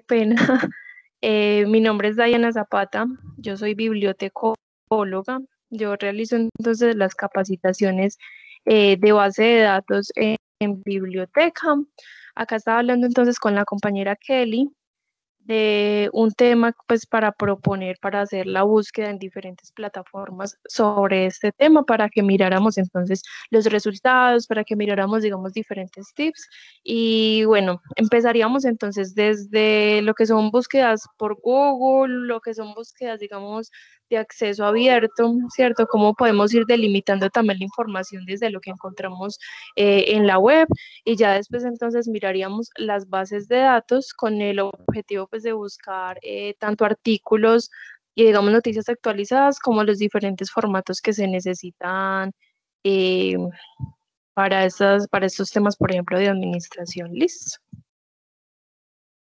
pena. Mi nombre es Diana Zapata, yo soy bibliotecóloga. Yo realizo entonces las capacitaciones de base de datos en biblioteca. Acá estaba hablando entonces con la compañera Kelly de un tema pues para proponer, para hacer la búsqueda en diferentes plataformas sobre este tema, para que miráramos entonces los resultados, para que miráramos, digamos, diferentes tips. Y bueno, empezaríamos entonces desde lo que son búsquedas por Google, lo que son búsquedas, digamos, de acceso abierto, ¿cierto? Cómo podemos ir delimitando también la información desde lo que encontramos en la web, y ya después entonces miraríamos las bases de datos con el objetivo pues de buscar tanto artículos y digamos noticias actualizadas como los diferentes formatos que se necesitan eh, para estos temas, por ejemplo, de administración. Listo.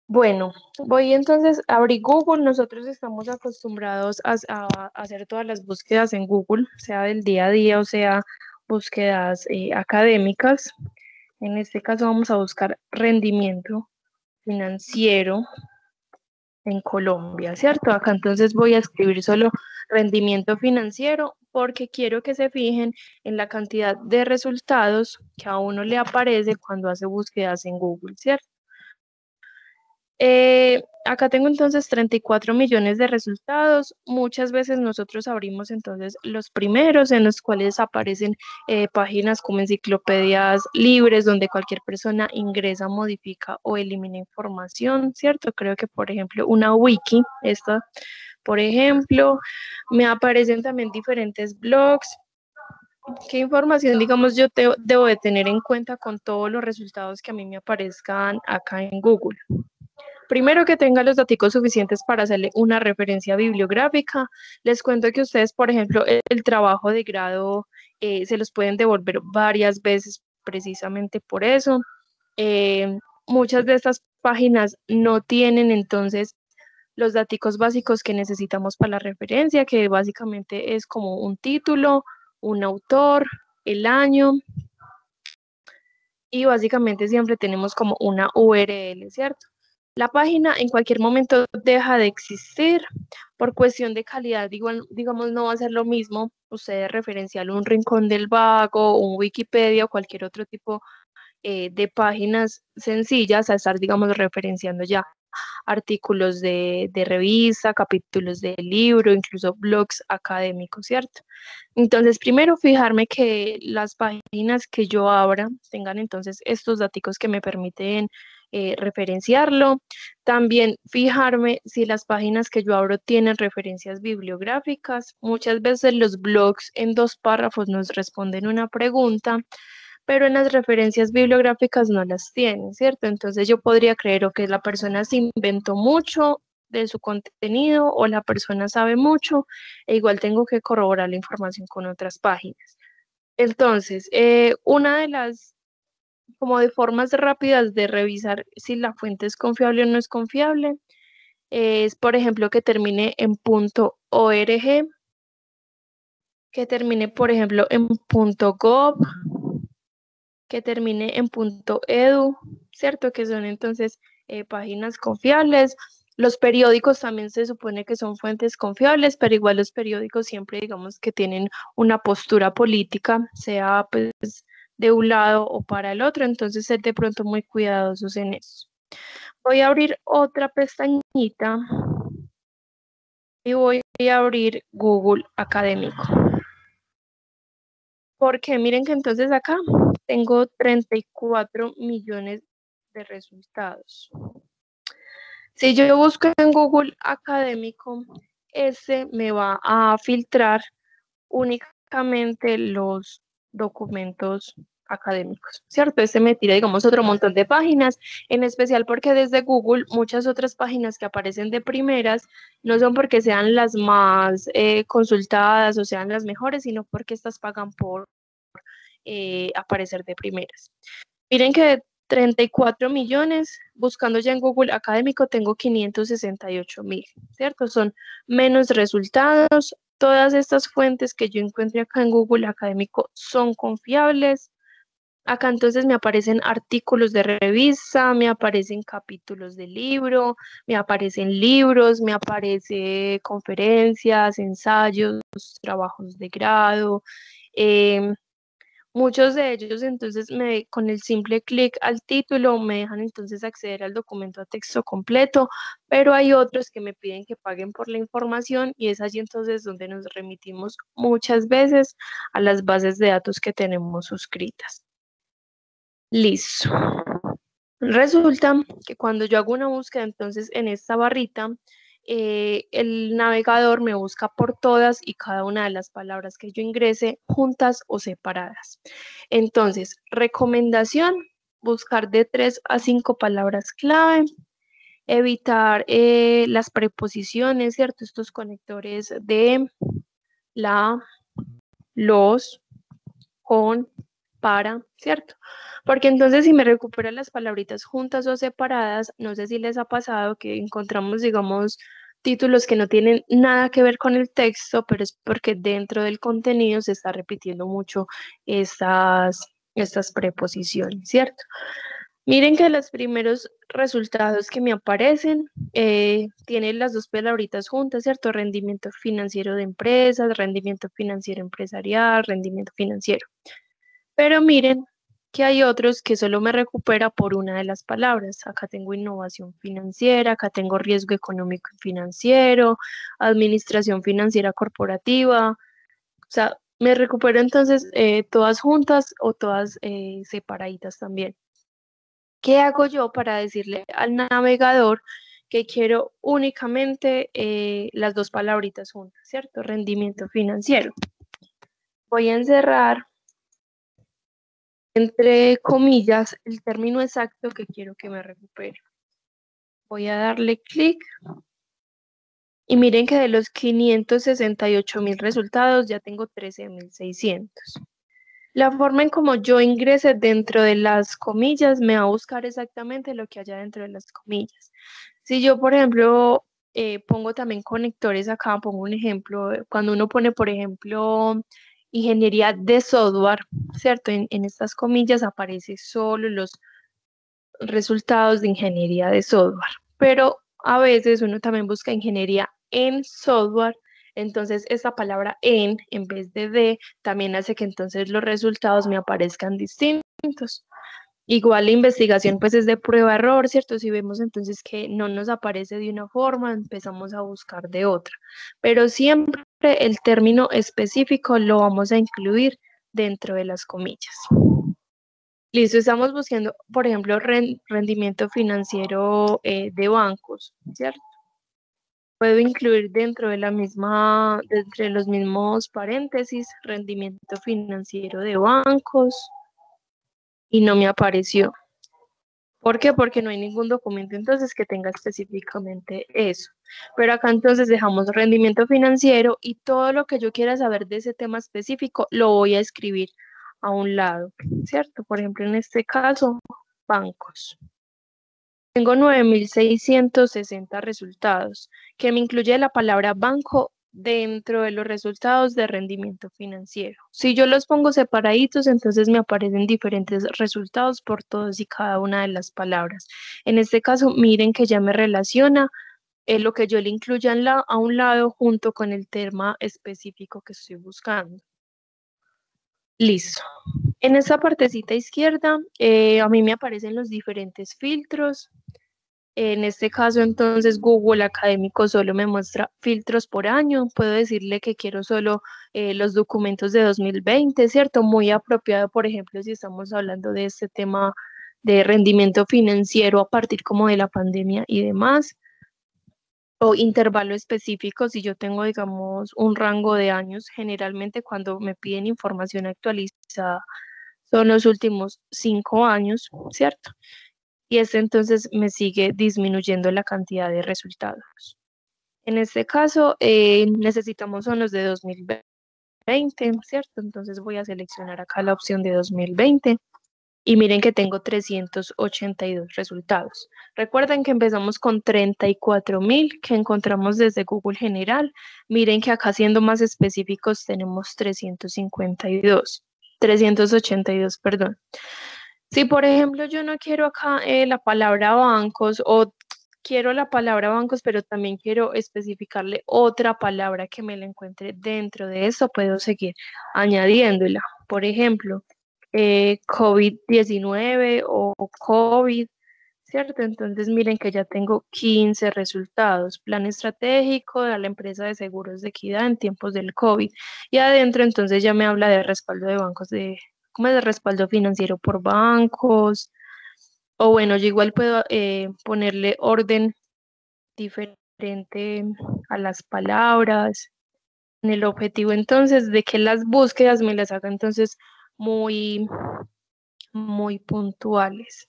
Bueno, voy entonces a abrir Google. Nosotros estamos acostumbrados a hacer todas las búsquedas en Google, sea del día a día o sea búsquedas académicas. En este caso vamos a buscar rendimiento financiero en Colombia, ¿cierto? Acá entonces voy a escribir solo rendimiento financiero porque quiero que se fijen en la cantidad de resultados que a uno le aparece cuando hace búsquedas en Google, ¿cierto? Acá tengo entonces 34 millones de resultados. Muchas veces nosotros abrimos entonces los primeros en los cuales aparecen páginas como enciclopedias libres donde cualquier persona ingresa, modifica o elimina información, ¿cierto? Creo que por ejemplo una wiki, esta por ejemplo, me aparecen también diferentes blogs. ¿Qué información, digamos, debo de tener en cuenta con todos los resultados que a mí me aparezcan acá en Google? Primero, que tenga los datos suficientes para hacerle una referencia bibliográfica. Les cuento que ustedes, por ejemplo, el trabajo de grado se los pueden devolver varias veces precisamente por eso. Muchas de estas páginas no tienen entonces los datos básicos que necesitamos para la referencia, que básicamente es como un título, un autor, el año, y básicamente siempre tenemos como una URL, ¿cierto? La página en cualquier momento deja de existir por cuestión de calidad. Igual, digamos, no va a ser lo mismo ustedes referenciar un Rincón del Vago, un Wikipedia o cualquier otro tipo de páginas sencillas a estar, digamos, referenciando ya artículos de revista, capítulos de libro, incluso blogs académicos, ¿cierto? Entonces, primero fijarme que las páginas que yo abra tengan entonces estos datos que me permiten referenciarlo. También fijarme si las páginas que yo abro tienen referencias bibliográficas. Muchas veces los blogs en 2 párrafos nos responden una pregunta, pero en las referencias bibliográficas no las tienen, ¿cierto? Entonces yo podría creer o que la persona se inventó mucho de su contenido o la persona sabe mucho, e igual tengo que corroborar la información con otras páginas. Entonces, una de las como de formas rápidas de revisar si la fuente es confiable o no es confiable es, por ejemplo, que termine en .org, que termine, por ejemplo, en .gov, que termine en .edu, ¿cierto? Que son entonces páginas confiables. Los periódicos también se supone que son fuentes confiables, pero igual los periódicos siempre digamos que tienen una postura política, sea pues de un lado o para el otro, entonces ser de pronto muy cuidadosos en eso. Voy a abrir otra pestañita y voy a abrir Google Académico. Porque miren que entonces acá tengo 34 millones de resultados. Si yo busco en Google Académico, ese me va a filtrar únicamente los documentos académicos, ¿cierto? Ese me tira, digamos, otro montón de páginas, en especial porque desde Google muchas otras páginas que aparecen de primeras no son porque sean las más consultadas o sean las mejores, sino porque estas pagan por aparecer de primeras. Miren que de 34 millones, buscando ya en Google Académico, tengo 568.000, ¿cierto? Son menos resultados. Todas estas fuentes que yo encuentre acá en Google Académico son confiables. Acá entonces me aparecen artículos de revista, me aparecen capítulos de libro, me aparecen libros, me aparecen conferencias, ensayos, trabajos de grado. em, Muchos de ellos entonces con el simple clic al título me dejan entonces acceder al documento a texto completo, pero hay otros que me piden que paguen por la información y es allí entonces donde nos remitimos muchas veces a las bases de datos que tenemos suscritas. Listo. Resulta que cuando yo hago una búsqueda, entonces en esta barrita, el navegador me busca por todas y cada una de las palabras que yo ingrese, juntas o separadas. Entonces, recomendación, buscar de 3 a 5 palabras clave, evitar las preposiciones, ¿cierto? Estos conectores de la, los, con, para, ¿cierto? Porque entonces si me recupero las palabritas juntas o separadas, no sé si les ha pasado que encontramos, digamos, títulos que no tienen nada que ver con el texto, pero es porque dentro del contenido se está repitiendo mucho estas preposiciones, ¿cierto? Miren que los primeros resultados que me aparecen tienen las dos palabritas juntas, ¿cierto? Rendimiento financiero de empresas, rendimiento financiero empresarial, rendimiento financiero. Pero miren que hay otros que solo me recupera por una de las palabras. Acá tengo innovación financiera, acá tengo riesgo económico y financiero, administración financiera corporativa. O sea, me recupero entonces todas juntas o todas separaditas también. ¿Qué hago yo para decirle al navegador que quiero únicamente las dos palabritas juntas, ¿cierto? Rendimiento financiero. Voy a encerrar entre comillas el término exacto que quiero que me recupere. Voy a darle clic y miren que de los 568.000 resultados ya tengo 13.600. La forma en como yo ingrese dentro de las comillas me va a buscar exactamente lo que haya dentro de las comillas. Si yo, por ejemplo, pongo también conectores acá, pongo un ejemplo, cuando uno pone, por ejemplo, ingeniería de software, ¿cierto? En estas comillas aparece solo los resultados de ingeniería de software, pero a veces uno también busca ingeniería en software, entonces esa palabra en vez de también hace que entonces los resultados me aparezcan distintos. Igual la investigación pues es de prueba-error, ¿cierto? Si vemos entonces que no nos aparece de una forma, empezamos a buscar de otra, pero siempre el término específico lo vamos a incluir dentro de las comillas. Listo, estamos buscando, por ejemplo, rendimiento financiero de bancos, ¿cierto? Puedo incluir dentro de la misma, entre los mismos paréntesis, rendimiento financiero de bancos y no me apareció. ¿Por qué? Porque no hay ningún documento entonces que tenga específicamente eso. Pero acá entonces dejamos rendimiento financiero y todo lo que yo quiera saber de ese tema específico lo voy a escribir a un lado, ¿cierto? Por ejemplo, en este caso, bancos. Tengo 9.660 resultados, que me incluye la palabra banco dentro de los resultados de rendimiento financiero. Si yo los pongo separaditos, entonces me aparecen diferentes resultados por todos y cada una de las palabras. En este caso, miren que ya me relaciona lo que yo le incluya a un lado junto con el tema específico que estoy buscando. Listo. En esta partecita izquierda, a mí me aparecen los diferentes filtros. En este caso, entonces, Google Académico solo me muestra filtros por año. Puedo decirle que quiero solo los documentos de 2020, ¿cierto? Muy apropiado, por ejemplo, si estamos hablando de este tema de rendimiento financiero a partir como de la pandemia y demás. O intervalo específico, si yo tengo, digamos, un rango de años, generalmente cuando me piden información actualizada son los últimos 5 años, ¿cierto? Y este entonces me sigue disminuyendo la cantidad de resultados. En este caso, necesitamos son los de 2020, ¿cierto? Entonces voy a seleccionar acá la opción de 2020 y miren que tengo 382 resultados. Recuerden que empezamos con 34.000 que encontramos desde Google General. Miren que acá siendo más específicos tenemos 352. 382, perdón. Si, por ejemplo, yo no quiero acá la palabra bancos o quiero la palabra bancos, pero también quiero especificarle otra palabra que me la encuentre dentro de eso, puedo seguir añadiéndola. Por ejemplo, COVID-19 o COVID, ¿cierto? Entonces miren que ya tengo 15 resultados. Plan estratégico de la empresa de seguros de Equidad en tiempos del COVID. Y adentro entonces ya me habla de respaldo de bancos, como de respaldo financiero por bancos. O bueno, yo igual puedo ponerle orden diferente a las palabras. En el objetivo entonces de que las búsquedas me las haga entonces muy, muy puntuales.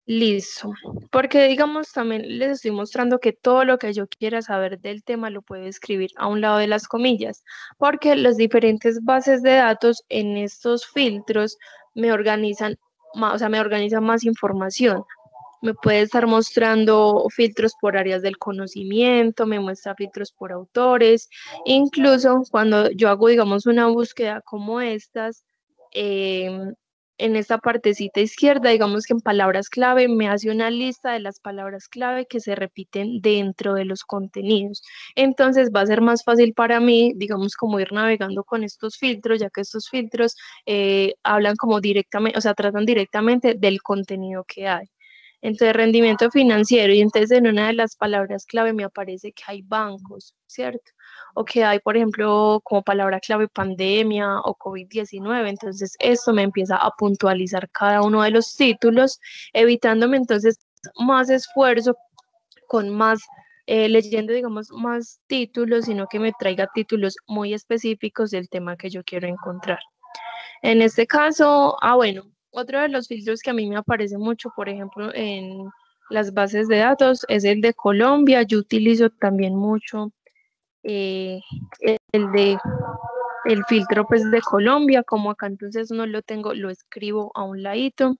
Listo, porque digamos también les estoy mostrando que todo lo que yo quiera saber del tema lo puedo escribir a un lado de las comillas, porque las diferentes bases de datos en estos filtros me organizan más, o sea, me organizan más información. Me puede estar mostrando filtros por áreas del conocimiento, me muestra filtros por autores, incluso cuando yo hago, digamos, una búsqueda como estas, en esta partecita izquierda, digamos que en palabras clave, me hace una lista de las palabras clave que se repiten dentro de los contenidos. Entonces va a ser más fácil para mí, digamos, como ir navegando con estos filtros, ya que estos filtros hablan como directamente, o sea, tratan directamente del contenido que hay. Entonces, rendimiento financiero, y entonces en una de las palabras clave me aparece que hay bancos, ¿cierto? O que hay, por ejemplo, como palabra clave pandemia o COVID-19. Entonces, esto me empieza a puntualizar cada uno de los títulos, evitándome entonces más esfuerzo con más, leyendo, digamos, más títulos, sino que me traiga títulos muy específicos del tema que yo quiero encontrar. En este caso, bueno, otro de los filtros que a mí me aparece mucho, por ejemplo, en las bases de datos es el de Colombia. Yo utilizo también mucho eh, el de el filtro pues de Colombia, como acá entonces no lo tengo, lo escribo a un ladito.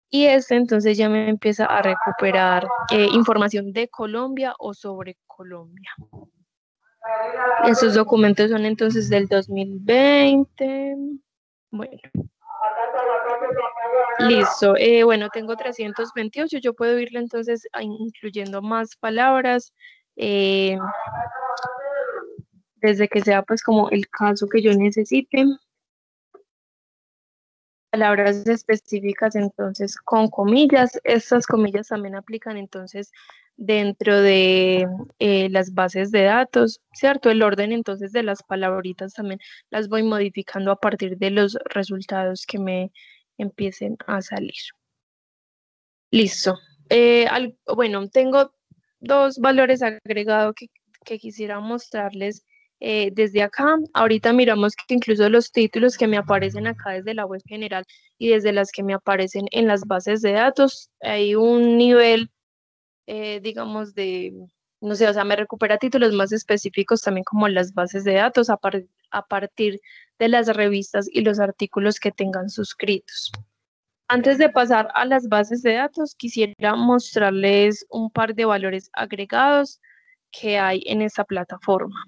Y este entonces ya me empieza a recuperar información de Colombia o sobre Colombia. Esos documentos son entonces del 2020. Bueno, listo. Bueno, tengo 328. Yo puedo irle entonces incluyendo más palabras, eh, desde que sea pues como el caso que yo necesite. Palabras específicas entonces con comillas. Estas comillas también aplican entonces dentro de las bases de datos, ¿cierto? El orden entonces de las palabritas también las voy modificando a partir de los resultados que me empiecen a salir. Listo. Bueno, tengo dos valores agregados que quisiera mostrarles desde acá. Ahorita miramos que incluso los títulos que me aparecen acá desde la web general y desde las que me aparecen en las bases de datos, hay un nivel, digamos, no sé, o sea, me recupera títulos más específicos también como las bases de datos a partir de las revistas y los artículos que tengan suscritos. Antes de pasar a las bases de datos, quisiera mostrarles un par de valores agregados que hay en esta plataforma.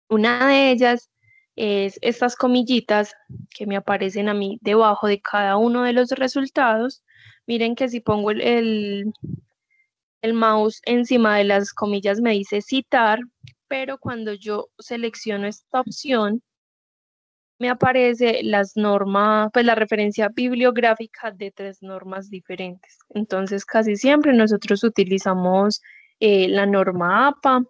Una de ellas es estas comillitas que me aparecen a mí debajo de cada uno de los resultados. Miren que si pongo el mouse encima de las comillas me dice citar, pero cuando yo selecciono esta opción, me aparece las normas, pues la referencia bibliográfica de tres normas diferentes. Entonces, casi siempre nosotros utilizamos la norma APA.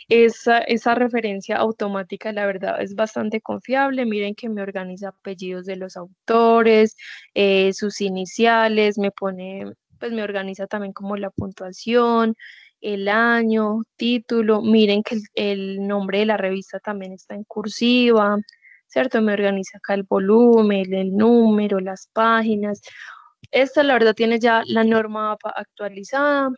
Esa referencia automática, la verdad, es bastante confiable. Miren que me organiza apellidos de los autores, sus iniciales, pues me organiza también como la puntuación, el año, título. Miren que el nombre de la revista también está en cursiva. ¿Cierto? Me organiza acá el volumen, el número, las páginas. Esta, la verdad, tiene ya la norma APA actualizada.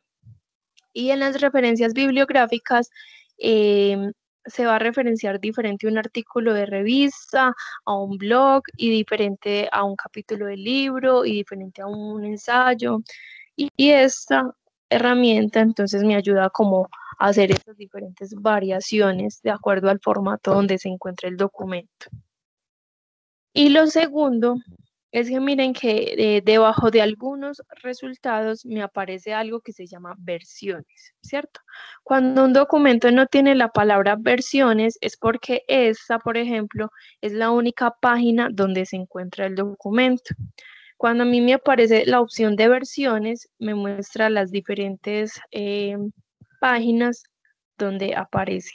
Y en las referencias bibliográficas se va a referenciar diferente un artículo de revista, a un blog, y diferente a un capítulo de libro, y diferente a un ensayo. Y esta herramienta entonces me ayuda como a hacer estas diferentes variaciones de acuerdo al formato donde se encuentra el documento. Y lo segundo es que miren que debajo de algunos resultados me aparece algo que se llama versiones, ¿cierto? Cuando un documento no tiene la palabra versiones es porque esta, por ejemplo, es la única página donde se encuentra el documento. Cuando a mí me aparece la opción de versiones, me muestra las diferentes páginas donde aparece.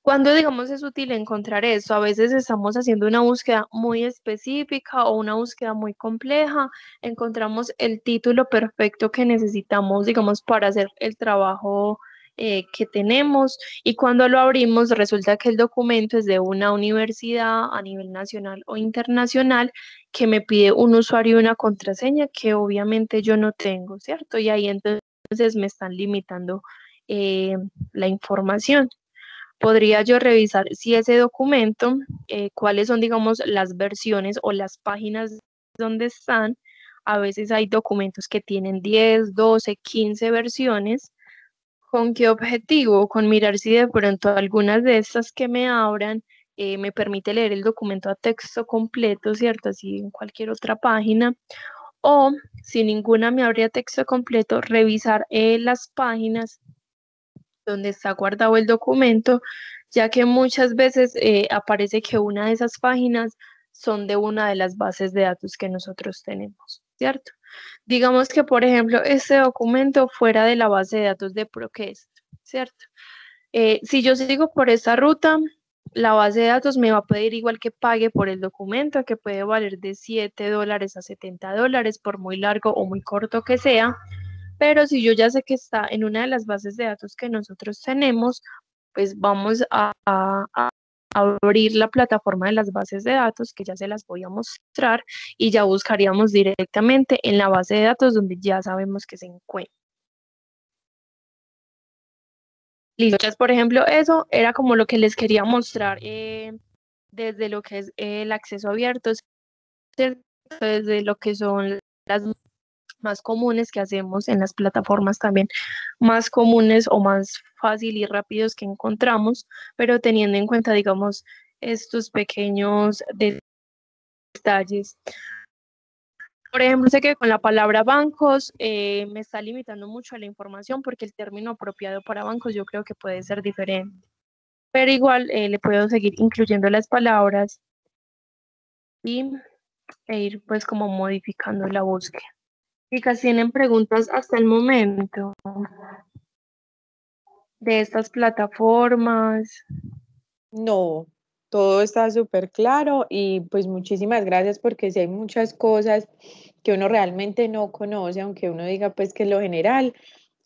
Cuando, digamos, es útil encontrar eso, a veces estamos haciendo una búsqueda muy específica o una búsqueda muy compleja, encontramos el título perfecto que necesitamos, digamos, para hacer el trabajo que tenemos, y cuando lo abrimos resulta que el documento es de una universidad a nivel nacional o internacional que me pide un usuario y una contraseña que obviamente yo no tengo, ¿cierto? Y ahí entonces me están limitando eh, la información. Podría yo revisar si ese documento, cuáles son, digamos, las versiones o las páginas donde están. A veces hay documentos que tienen 10, 12, 15 versiones. ¿Con qué objetivo? Con mirar si de pronto algunas de estas que me abran me permite leer el documento a texto completo, ¿cierto? Así en cualquier otra página. O si ninguna me abría texto completo, revisar las páginas donde está guardado el documento, ya que muchas veces aparece que una de esas páginas son de una de las bases de datos que nosotros tenemos, ¿cierto? Digamos que, por ejemplo, este documento fuera de la base de datos de Procast, ¿cierto? Si yo sigo por esta ruta, la base de datos me va a pedir igual que pague por el documento, que puede valer de $7 a $70, por muy largo o muy corto que sea. Pero si yo ya sé que está en una de las bases de datos que nosotros tenemos, pues vamos a abrir la plataforma de las bases de datos, que ya se las voy a mostrar, y ya buscaríamos directamente en la base de datos donde ya sabemos que se encuentra. Listo, entonces, por ejemplo, eso era como lo que les quería mostrar desde lo que es el acceso abierto, ¿cierto? Desde lo que son las más comunes que hacemos en las plataformas también más comunes o más fácil y rápidos que encontramos, pero teniendo en cuenta, digamos, estos pequeños detalles. Por ejemplo, sé que con la palabra bancos me está limitando mucho a la información porque el término apropiado para bancos yo creo que puede ser diferente, pero igual le puedo seguir incluyendo las palabras y, e ir pues como modificando la búsqueda. Chicas, ¿tienen preguntas hasta el momento de estas plataformas? No, todo está súper claro y pues muchísimas gracias porque sí hay muchas cosas que uno realmente no conoce, aunque uno diga pues que en lo general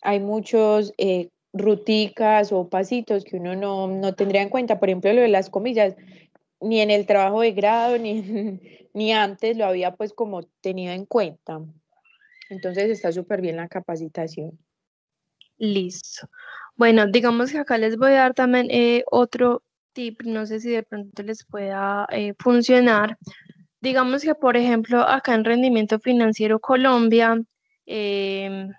hay muchos ruticas o pasitos que uno no tendría en cuenta. Por ejemplo, lo de las comillas, ni en el trabajo de grado ni antes lo había pues como tenido en cuenta. Entonces está súper bien la capacitación. Listo. Bueno, digamos que acá les voy a dar también otro tip, no sé si de pronto les pueda funcionar. Digamos que, por ejemplo, acá en Rendimiento Financiero Colombia, em,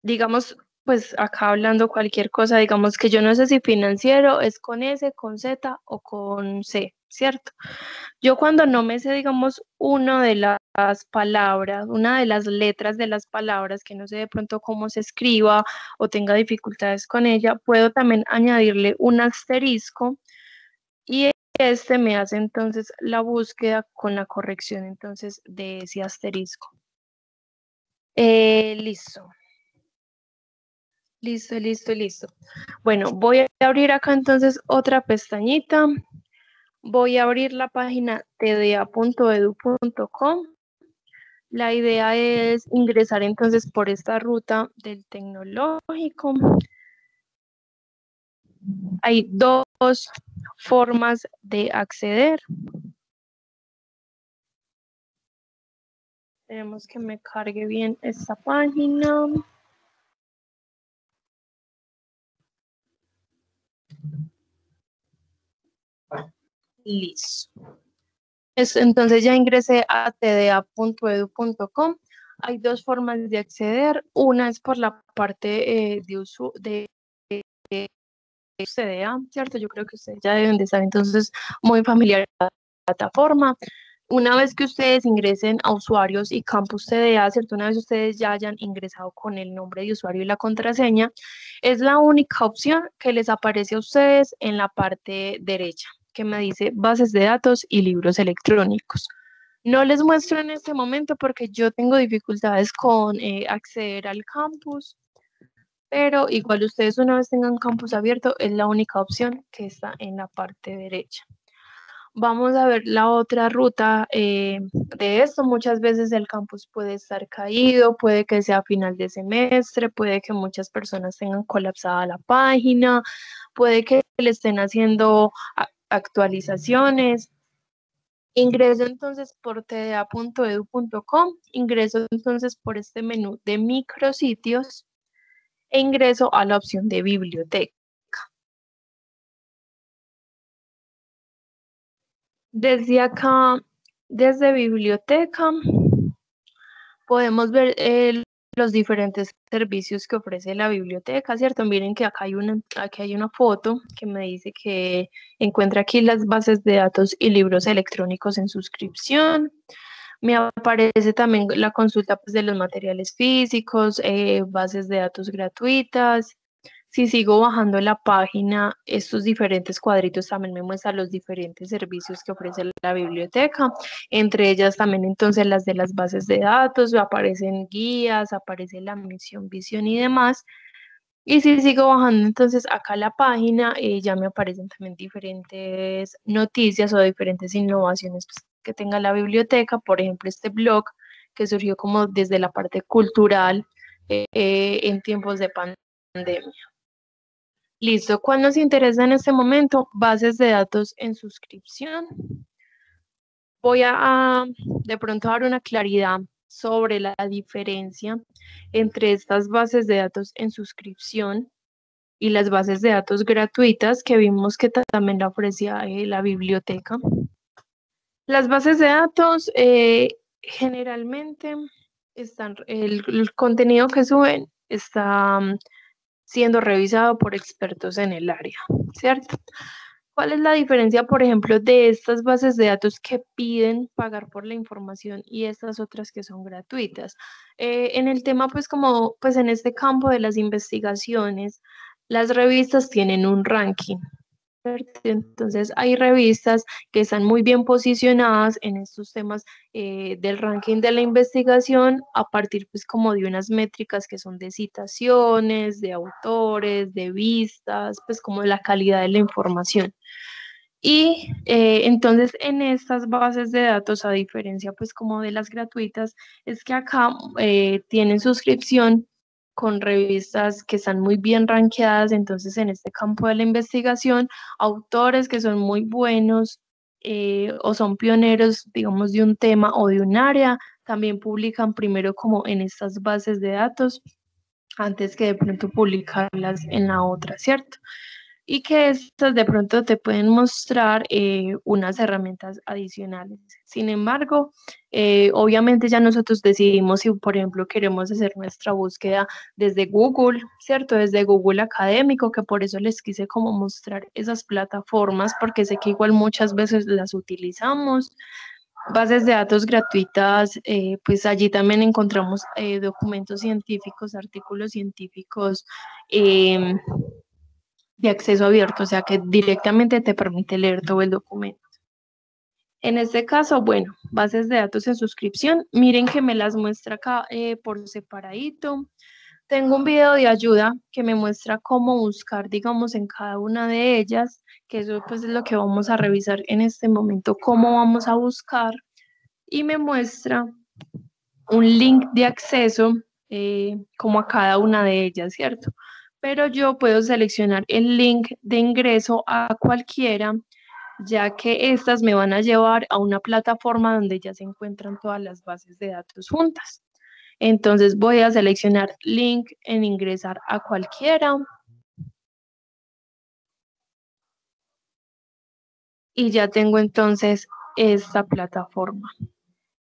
digamos, pues acá hablando cualquier cosa, digamos que yo no sé si financiero es con S, con Z o con C, ¿cierto? Yo cuando no me sé, digamos, una de las palabras, una de las letras de las palabras, que no sé de pronto cómo se escriba o tenga dificultades con ella, puedo también añadirle un asterisco y este me hace entonces la búsqueda con la corrección entonces de ese asterisco. Listo, listo, listo, listo. Bueno, voy a abrir acá entonces otra pestañita. Voy a abrir la página tda.edu.com. La idea es ingresar entonces por esta ruta del tecnológico. Hay dos formas de acceder. Tenemos que me cargue bien esta página. Listo. Entonces ya ingresé a tda.edu.com. Hay dos formas de acceder. Una es por la parte de CDA, ¿cierto? Yo creo que ustedes ya deben de estar entonces muy familiarizados plataforma. Una vez que ustedes ingresen a usuarios y campus TDA, ¿cierto? Una vez ustedes ya hayan ingresado con el nombre de usuario y la contraseña, es la única opción que les aparece a ustedes en la parte derecha, que me dice bases de datos y libros electrónicos. No les muestro en este momento porque yo tengo dificultades con acceder al campus, pero igual ustedes una vez tengan campus abierto, es la única opción que está en la parte derecha. Vamos a ver la otra ruta de esto. Muchas veces el campus puede estar caído, puede que sea final de semestre, puede que muchas personas tengan colapsada la página, puede que le estén haciendo actualizaciones. Ingreso entonces por tda.edu.com, ingreso entonces por este menú de micrositios e ingreso a la opción de biblioteca. Desde acá, desde biblioteca, podemos ver los diferentes servicios que ofrece la biblioteca, ¿cierto? Miren que aquí hay una foto que me dice que encuentra aquí las bases de datos y libros electrónicos en suscripción. Me aparece también la consulta pues, de los materiales físicos, bases de datos gratuitas. Si sigo bajando la página, estos diferentes cuadritos también me muestran los diferentes servicios que ofrece la biblioteca, entre ellas también entonces las de las bases de datos, aparecen guías, aparece la misión, visión y demás. Y si sigo bajando entonces acá la página, ya me aparecen también diferentes noticias o diferentes innovaciones pues, que tenga la biblioteca, por ejemplo este blog que surgió como desde la parte cultural en tiempos de pandemia. Listo, ¿cuál nos interesa en este momento? Bases de datos en suscripción. Voy a de pronto dar una claridad sobre la diferencia entre estas bases de datos en suscripción y las bases de datos gratuitas que vimos que también la ofrecía la biblioteca. Las bases de datos generalmente el contenido que suben está siendo revisado por expertos en el área, ¿cierto? ¿Cuál es la diferencia, por ejemplo, de estas bases de datos que piden pagar por la información y estas otras que son gratuitas? En el tema, pues como, pues en este campo de las investigaciones, las revistas tienen un ranking, ¿cierto? Entonces, hay revistas que están muy bien posicionadas en estos temas del ranking de la investigación a partir pues como de unas métricas que son de citaciones, de autores, de vistas, pues como de la calidad de la información. Y entonces en estas bases de datos, a diferencia pues como de las gratuitas, es que acá tienen suscripción con revistas que están muy bien rankeadas, entonces en este campo de la investigación, autores que son muy buenos o son pioneros, digamos, de un tema o de un área, también publican primero como en estas bases de datos antes que de pronto publicarlas en la otra, ¿cierto? Y que estas de pronto te pueden mostrar unas herramientas adicionales. Sin embargo, obviamente ya nosotros decidimos si, por ejemplo, queremos hacer nuestra búsqueda desde Google, ¿cierto? Desde Google Académico, que por eso les quise como mostrar esas plataformas, porque sé que igual muchas veces las utilizamos. Bases de datos gratuitas, pues allí también encontramos documentos científicos, artículos científicos. em, de acceso abierto, o sea que directamente te permite leer todo el documento. En este caso, bueno, bases de datos en suscripción, miren que me las muestra acá por separadito. Tengo un video de ayuda que me muestra cómo buscar, digamos, en cada una de ellas, que eso pues es lo que vamos a revisar en este momento, cómo vamos a buscar, y me muestra un link de acceso como a cada una de ellas, ¿cierto? Pero yo puedo seleccionar el link de ingreso a cualquiera, ya que estas me van a llevar a una plataforma donde ya se encuentran todas las bases de datos juntas. Entonces voy a seleccionar link en ingresar a cualquiera y ya tengo entonces esta plataforma.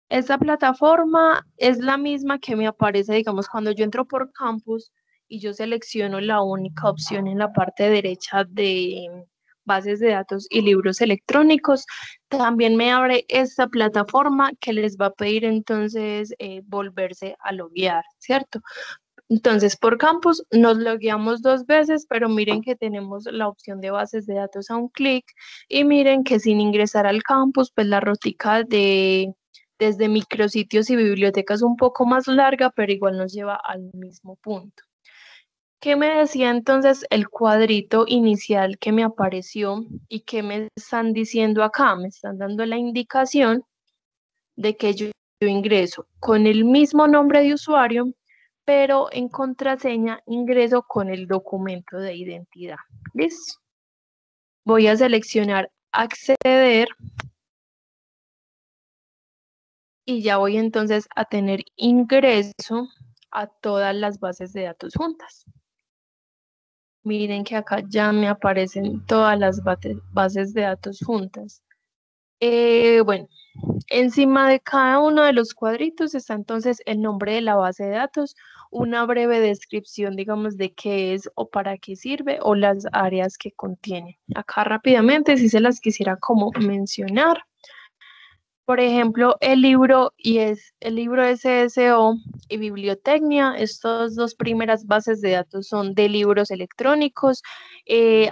Esta plataforma es la misma que me aparece, digamos, cuando yo entro por campus y yo selecciono la única opción en la parte derecha bases de datos y libros electrónicos, también me abre esta plataforma que les va a pedir entonces volverse a loguear, ¿cierto? Entonces, por campus nos logueamos 2 veces, pero miren que tenemos la opción de bases de datos a un clic y miren que sin ingresar al campus, pues la rutica desde micrositios y bibliotecas un poco más larga, pero igual nos lleva al mismo punto. ¿Qué me decía entonces el cuadrito inicial que me apareció y qué me están diciendo acá? Me están dando la indicación de que yo ingreso con el mismo nombre de usuario, pero en contraseña ingreso con el documento de identidad. ¿Listo? Voy a seleccionar acceder y ya voy entonces a tener ingreso a todas las bases de datos juntas. Miren que acá ya me aparecen todas las bases de datos juntas. Bueno, encima de cada uno de los cuadritos está entonces el nombre de la base de datos, una breve descripción, digamos, de qué es o para qué sirve o las áreas que contiene. Acá rápidamente, si se las quisiera como mencionar. Por ejemplo, el libro SSO y Bibliotecnia, estas dos primeras bases de datos son de libros electrónicos.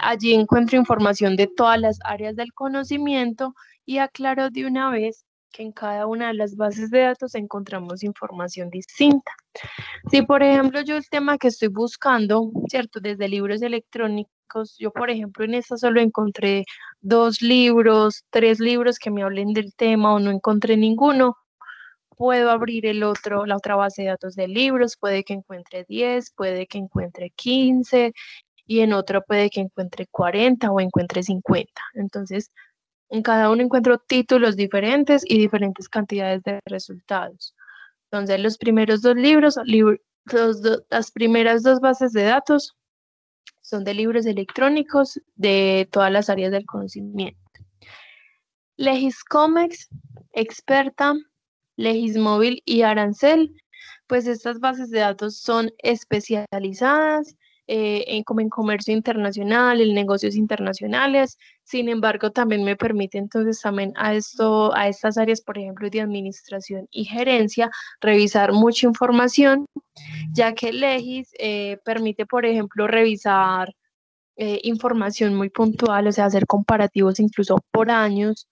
Allí encuentro información de todas las áreas del conocimiento y aclaro de una vez que en cada una de las bases de datos encontramos información distinta. Si, por ejemplo, yo el tema que estoy buscando, ¿cierto? Desde libros electrónicos, yo, por ejemplo, en esta solo encontré 2 libros, 3 libros que me hablen del tema o no encontré ninguno, puedo abrir la otra base de datos de libros, puede que encuentre 10, puede que encuentre 15 y en otro puede que encuentre 40 o encuentre 50. Entonces, en cada uno encuentro títulos diferentes y diferentes cantidades de resultados. Entonces, los primeros 2 libros, las primeras 2 bases de datos son de libros electrónicos de todas las áreas del conocimiento. Legiscomex, Experta, Legismóvil y Arancel, pues estas bases de datos son especializadas como en comercio internacional, en negocios internacionales. Sin embargo, también me permite entonces también a estas áreas, por ejemplo, de administración y gerencia, revisar mucha información, ya que Legis permite, por ejemplo, revisar información muy puntual, o sea, hacer comparativos incluso por años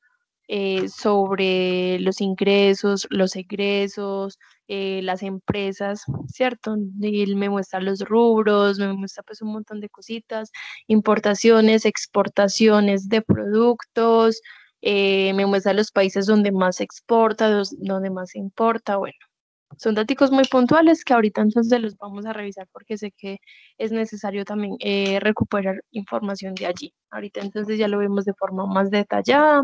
sobre los ingresos, los egresos, las empresas, ¿cierto? Y él me muestra los rubros, me muestra pues un montón de cositas, importaciones, exportaciones de productos, me muestra los países donde más se exporta, donde más se importa, bueno. Son datos muy puntuales que ahorita entonces los vamos a revisar porque sé que es necesario también recuperar información de allí. Ahorita entonces ya lo vemos de forma más detallada.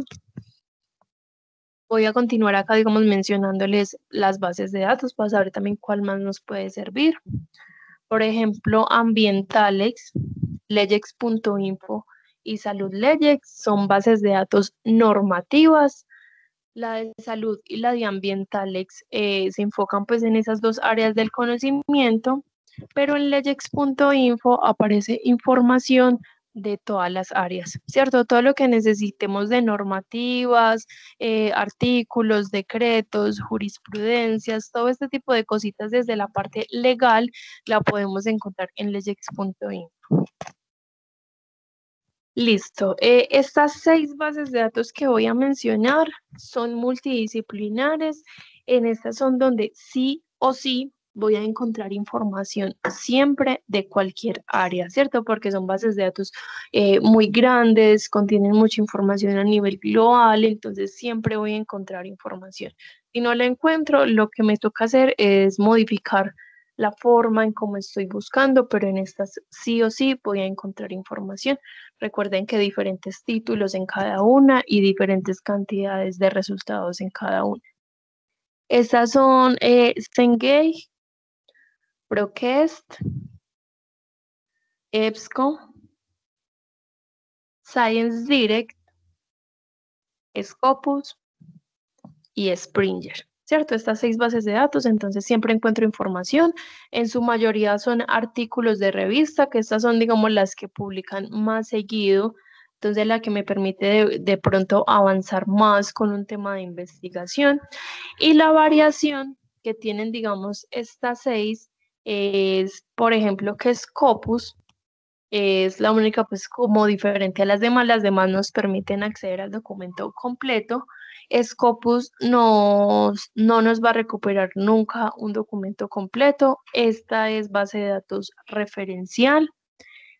Voy a continuar acá, digamos, mencionándoles las bases de datos para saber también cuál más nos puede servir. Por ejemplo, Ambientalex, Leyex.info y SaludLeyex son bases de datos normativas. La de salud y la de Ambientalex se enfocan pues en esas 2 áreas del conocimiento, pero en leyex.info aparece información de todas las áreas, ¿cierto? Todo lo que necesitemos de normativas, artículos, decretos, jurisprudencias, todo este tipo de cositas desde la parte legal la podemos encontrar en leyex.info. Listo. Estas 6 bases de datos que voy a mencionar son multidisciplinares. En estas son donde sí o sí voy a encontrar información siempre de cualquier área, ¿cierto? Porque son bases de datos muy grandes, contienen mucha información a nivel global, entonces siempre voy a encontrar información. Si no la encuentro, lo que me toca hacer es modificar la forma en cómo estoy buscando, pero en estas sí o sí voy a encontrar información. Recuerden que diferentes títulos en cada una y diferentes cantidades de resultados en cada una. Estas son Cengage, Proquest, EBSCO, Science Direct, Scopus y Springer, ¿cierto? Estas 6 bases de datos, entonces siempre encuentro información. En su mayoría son artículos de revista, que estas son, digamos, las que publican más seguido entonces la que me permite de pronto avanzar más con un tema de investigación. Y la variación que tienen, digamos, estas 6 es, por ejemplo, que Scopus es la única, pues como diferente a las demás nos permiten acceder al documento completo. Scopus no nos va a recuperar nunca un documento completo. Esta es base de datos referencial.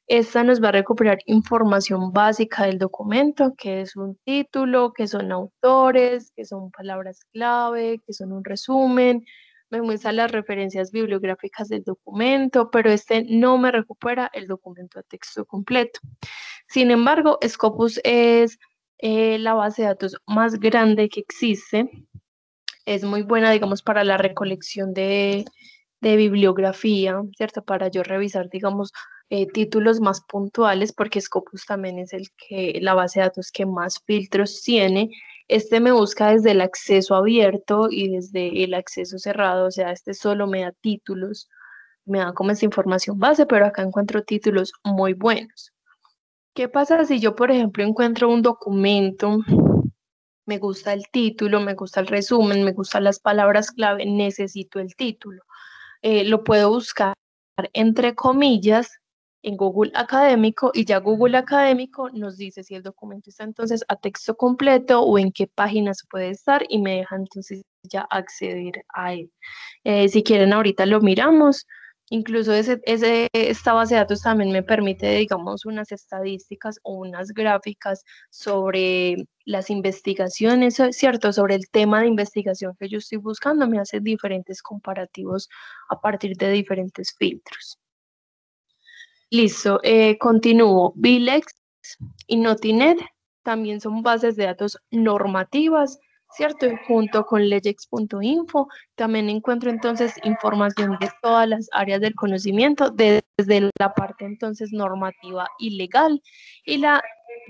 Esta nos va a recuperar información básica del documento, que es un título, que son autores, que son palabras clave, que son un resumen. Me muestra las referencias bibliográficas del documento, pero este no me recupera el documento a texto completo. Sin embargo, Scopus es la base de datos más grande que existe. Es muy buena, digamos, para la recolección de bibliografía, ¿cierto? Para yo revisar, digamos, títulos más puntuales, porque Scopus también es la base de datos que más filtros tiene. Este me busca desde el acceso abierto y desde el acceso cerrado, o sea, este solo me da títulos, me da como esta información base, pero acá encuentro títulos muy buenos. ¿Qué pasa si yo, por ejemplo, encuentro un documento, me gusta el título, me gusta el resumen, me gustan las palabras clave, necesito el título? Lo puedo buscar entre comillas en Google Académico y ya Google Académico nos dice si el documento está entonces a texto completo o en qué páginas puede estar y me deja entonces ya acceder a él. Si quieren ahorita lo miramos. Incluso esta base de datos también me permite, digamos, unas estadísticas o unas gráficas sobre las investigaciones, ¿cierto? Sobre el tema de investigación que yo estoy buscando, me hace diferentes comparativos a partir de diferentes filtros. Listo, continúo. Bilex y Notinet también son bases de datos normativas, ¿cierto? Y junto con legex.info también encuentro entonces información de todas las áreas del conocimiento, desde la parte entonces normativa y legal. Y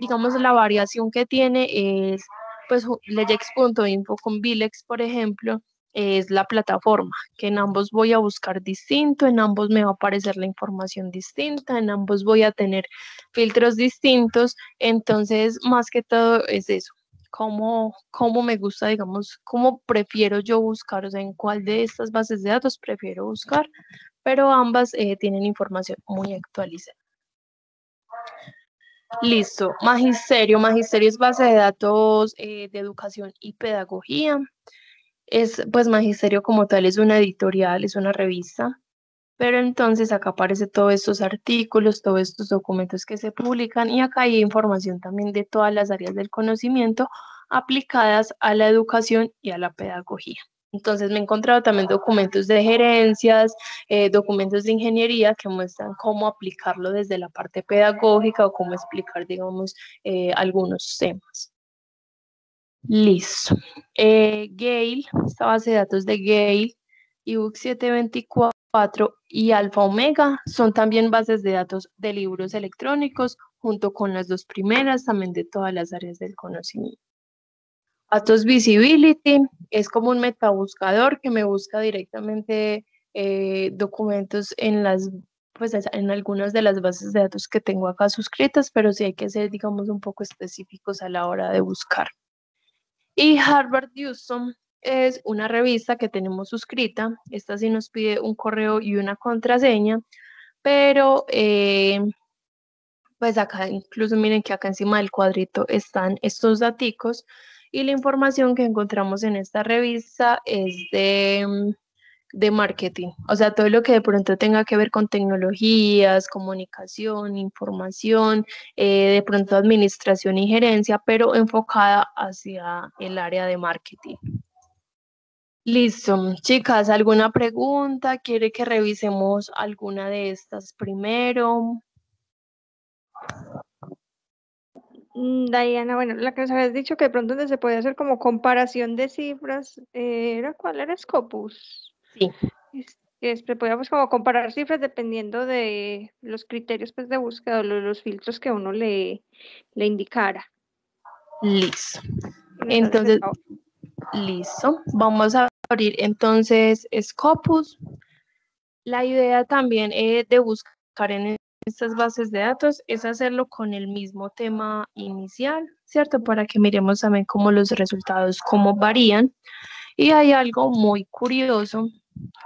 digamos, la variación que tiene es, pues, legex.info con Bilex, por ejemplo, es la plataforma, que en ambos voy a buscar distinto, en ambos me va a aparecer la información distinta, en ambos voy a tener filtros distintos. Entonces, más que todo es eso, cómo me gusta, digamos, cómo prefiero yo buscar, o sea, en cuál de estas bases de datos prefiero buscar, pero ambas tienen información muy actualizada. Listo, Magisterio. Magisterio es base de datos de educación y pedagogía. Pues Magisterio como tal es una editorial, es una revista, pero entonces acá aparece todos estos artículos, todos estos documentos que se publican y acá hay información también de todas las áreas del conocimiento aplicadas a la educación y a la pedagogía. Entonces me he encontrado también documentos de gerencias, documentos de ingeniería que muestran cómo aplicarlo desde la parte pedagógica o cómo explicar, digamos, algunos temas. Listo. Gale, esta base de datos de Gale, ebook 724 y Alfa Omega son también bases de datos de libros electrónicos, junto con las dos primeras, también de todas las áreas del conocimiento. Atos Visibility es como un metabuscador que me busca directamente documentos pues en algunas de las bases de datos que tengo acá suscritas, pero sí hay que ser, digamos, un poco específicos a la hora de buscar. Y Harvard Houston es una revista que tenemos suscrita. Esta sí nos pide un correo y una contraseña, pero pues acá incluso miren que acá encima del cuadrito están estos daticos y la información que encontramos en esta revista es de marketing, o sea, todo lo que de pronto tenga que ver con tecnologías, comunicación, información, de pronto administración y gerencia, pero enfocada hacia el área de marketing. Listo, chicas, ¿alguna pregunta? ¿Quiere que revisemos alguna de estas primero? Diana, bueno, la que nos habías dicho que de pronto donde se puede hacer como comparación de cifras, ¿cuál era Scopus? Sí. Podíamos como comparar cifras dependiendo de los criterios pues, de búsqueda o los filtros que uno le indicara. Listo. Entonces, listo. Vamos a abrir entonces Scopus. La idea también es de buscar en estas bases de datos es hacerlo con el mismo tema inicial, ¿cierto? Para que miremos también cómo los resultados, cómo varían. Y hay algo muy curioso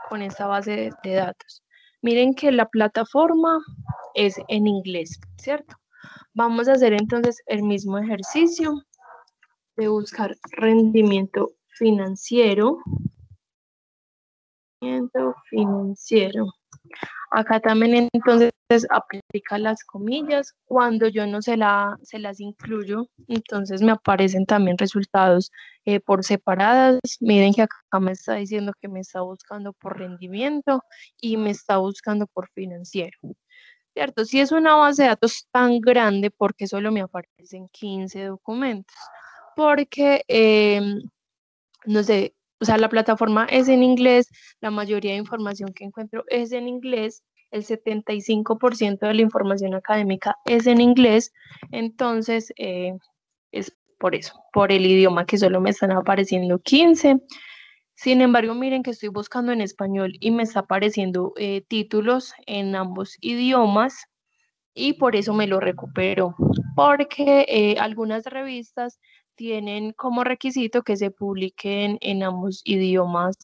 con esta base de datos. Miren que la plataforma es en inglés, ¿cierto? Vamos a hacer entonces el mismo ejercicio de buscar rendimiento financiero. Financiero. Acá también entonces aplica las comillas. Cuando yo no se las incluyo, entonces me aparecen también resultados por separadas. Miren que acá me está diciendo que me está buscando por rendimiento y me está buscando por financiero. ¿Cierto? Si es una base de datos tan grande, ¿por qué solo me aparecen 15 documentos? Porque, no sé, o sea, la plataforma es en inglés, la mayoría de información que encuentro es en inglés, el 75% de la información académica es en inglés, entonces es por eso, por el idioma que solo me están apareciendo 15. Sin embargo, miren que estoy buscando en español y me está apareciendo títulos en ambos idiomas y por eso me lo recupero, porque algunas revistas tienen como requisito que se publiquen en ambos idiomas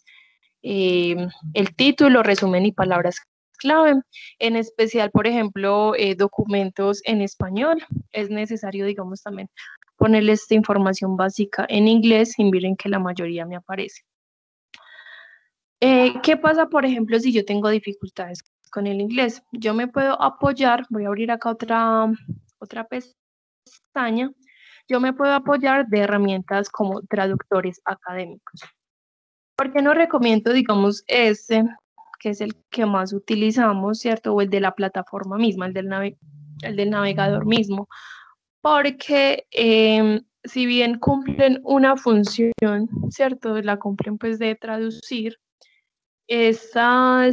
el título, resumen y palabras clave. En especial, por ejemplo, documentos en español, es necesario, digamos, también ponerle esta información básica en inglés y miren que la mayoría me aparece. ¿Qué pasa, por ejemplo, si yo tengo dificultades con el inglés? Yo me puedo apoyar, voy a abrir acá otra pestaña, yo me puedo apoyar de herramientas como traductores académicos. ¿Por qué no recomiendo, digamos, este, que es el que más utilizamos, ¿cierto? O el de la plataforma misma, el del navegador mismo, porque si bien cumplen una función, ¿cierto? La cumplen pues de traducir, esa,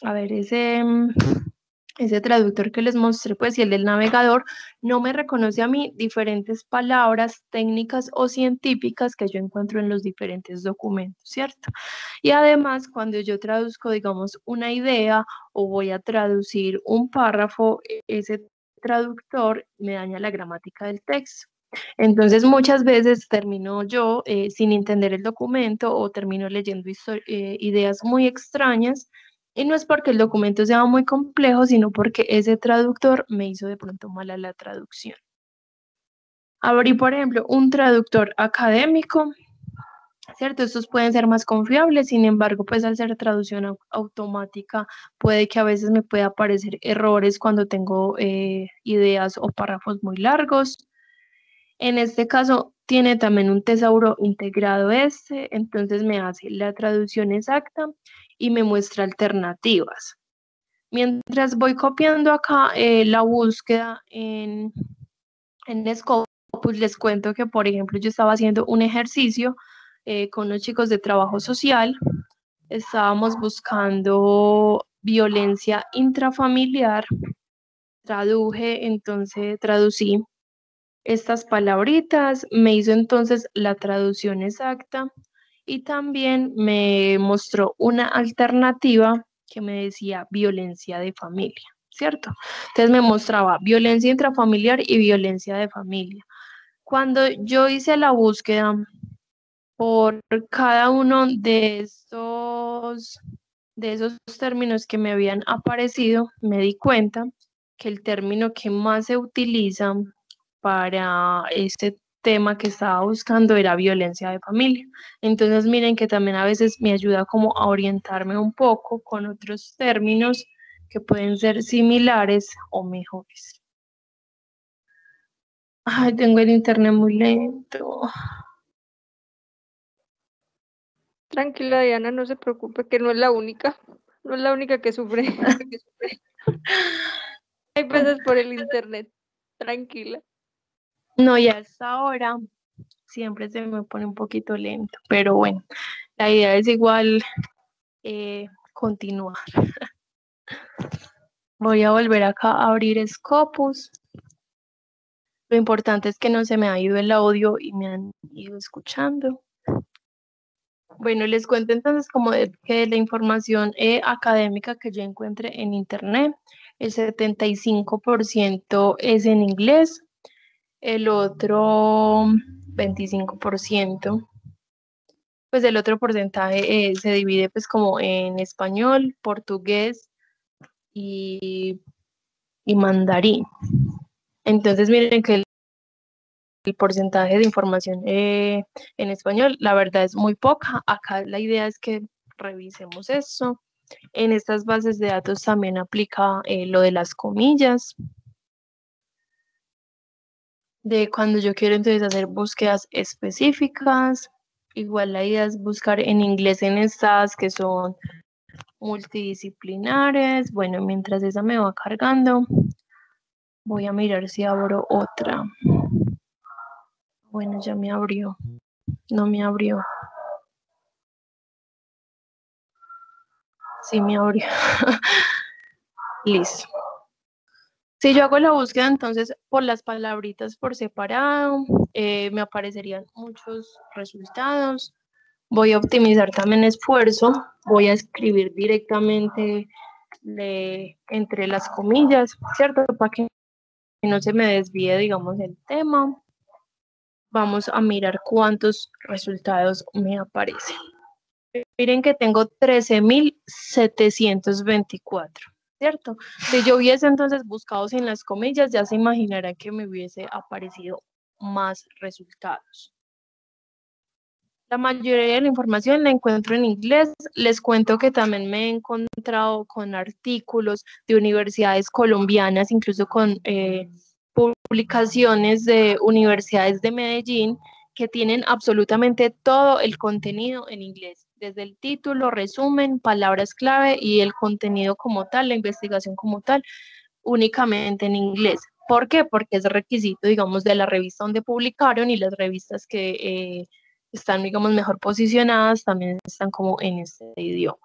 a ver, ese traductor que les mostré, pues, y el del navegador, no me reconoce a mí diferentes palabras técnicas o científicas que yo encuentro en los diferentes documentos, ¿cierto? Y además, cuando yo traduzco, digamos, una idea o voy a traducir un párrafo, ese traductor me daña la gramática del texto. Entonces, muchas veces termino yo sin entender el documento o termino leyendo ideas muy extrañas y no es porque el documento sea muy complejo, sino porque ese traductor me hizo de pronto mala la traducción. Abrí, por ejemplo, un traductor académico, ¿cierto? Estos pueden ser más confiables, sin embargo, pues al ser traducción automática, puede que a veces me pueda aparecer errores cuando tengo ideas o párrafos muy largos. En este caso, tiene también un tesauro integrado entonces me hace la traducción exacta y me muestra alternativas. Mientras voy copiando acá la búsqueda en Scopus, les cuento que, por ejemplo, yo estaba haciendo un ejercicio con los chicos de trabajo social. Estábamos buscando violencia intrafamiliar. Traducí estas palabritas, me hizo entonces la traducción exacta y también me mostró una alternativa que me decía violencia de familia, ¿cierto? Entonces me mostraba violencia intrafamiliar y violencia de familia. Cuando yo hice la búsqueda por cada uno de esos términos que me habían aparecido, me di cuenta que el término que más se utiliza para este tema que estaba buscando era violencia de familia. Entonces miren que también a veces me ayuda como a orientarme un poco con otros términos que pueden ser similares o mejores. Ay, tengo el internet muy lento. Tranquila, Diana, no se preocupe, que no es la única. No es la única que sufre. Hay veces por el internet. Tranquila. No, y a esta hora siempre se me pone un poquito lento, pero bueno, la idea es igual continuar. Voy a volver acá a abrir Scopus. Lo importante es que no se me ha ido el audio y me han ido escuchando. Bueno, les cuento entonces como que la información académica que yo encuentre en internet el 75% es en inglés, el otro 25%, pues el otro porcentaje se divide pues como en español, portugués y mandarín. Entonces miren que el porcentaje de información en español, la verdad es muy poca. Acá la idea es que revisemos eso. En estas bases de datos también aplica lo de las comillas. De cuando yo quiero entonces hacer búsquedas específicas. Igual la idea es buscar en inglés en estas que son multidisciplinares. Bueno, mientras esa me va cargando, voy a mirar si abro otra. Bueno, ya me abrió. No me abrió. Sí me abrió. Listo. Si yo hago la búsqueda entonces por las palabritas por separado, me aparecerían muchos resultados. Voy a optimizar también esfuerzo. Voy a escribir directamente entre las comillas, ¿cierto? Para que no se me desvíe, digamos, el tema. Vamos a mirar cuántos resultados me aparecen. Miren que tengo 13.724, ¿cierto? Si yo hubiese entonces buscado sin las comillas, ya se imaginarán que me hubiese aparecido más resultados. La mayoría de la información la encuentro en inglés. Les cuento que también me he encontrado con artículos de universidades colombianas, incluso con publicaciones de universidades de Medellín que tienen absolutamente todo el contenido en inglés, desde el título, resumen, palabras clave y el contenido como tal, la investigación como tal, únicamente en inglés. ¿Por qué? Porque es requisito, digamos, de la revista donde publicaron y las revistas que están, digamos, mejor posicionadas también están como en este idioma.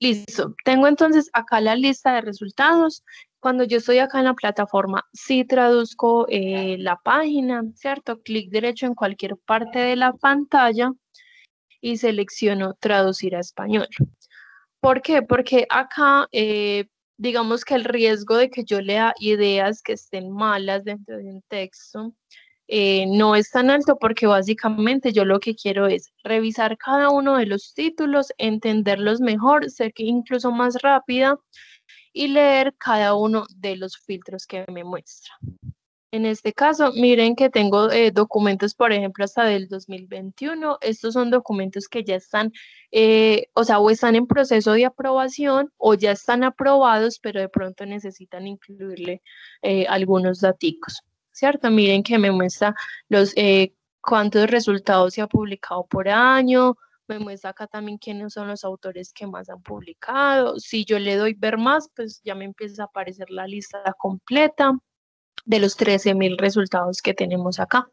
Listo, tengo entonces acá la lista de resultados. Cuando yo estoy acá en la plataforma, sí traduzco la página, ¿cierto? Clic derecho en cualquier parte de la pantalla y selecciono traducir a español. ¿Por qué? Porque acá, digamos que el riesgo de que yo lea ideas que estén malas dentro de un texto no es tan alto porque básicamente yo lo que quiero es revisar cada uno de los títulos, entenderlos mejor, ser que incluso más rápida y leer cada uno de los filtros que me muestra. En este caso, miren que tengo documentos, por ejemplo, hasta del 2021. Estos son documentos que ya están, o están en proceso de aprobación o ya están aprobados, pero de pronto necesitan incluirle algunos daticos, ¿cierto? Miren que me muestra los cuántos resultados se ha publicado por año, me muestra acá también quiénes son los autores que más han publicado. Si yo le doy ver más, pues ya me empieza a aparecer la lista completa de los 13.000 resultados que tenemos acá.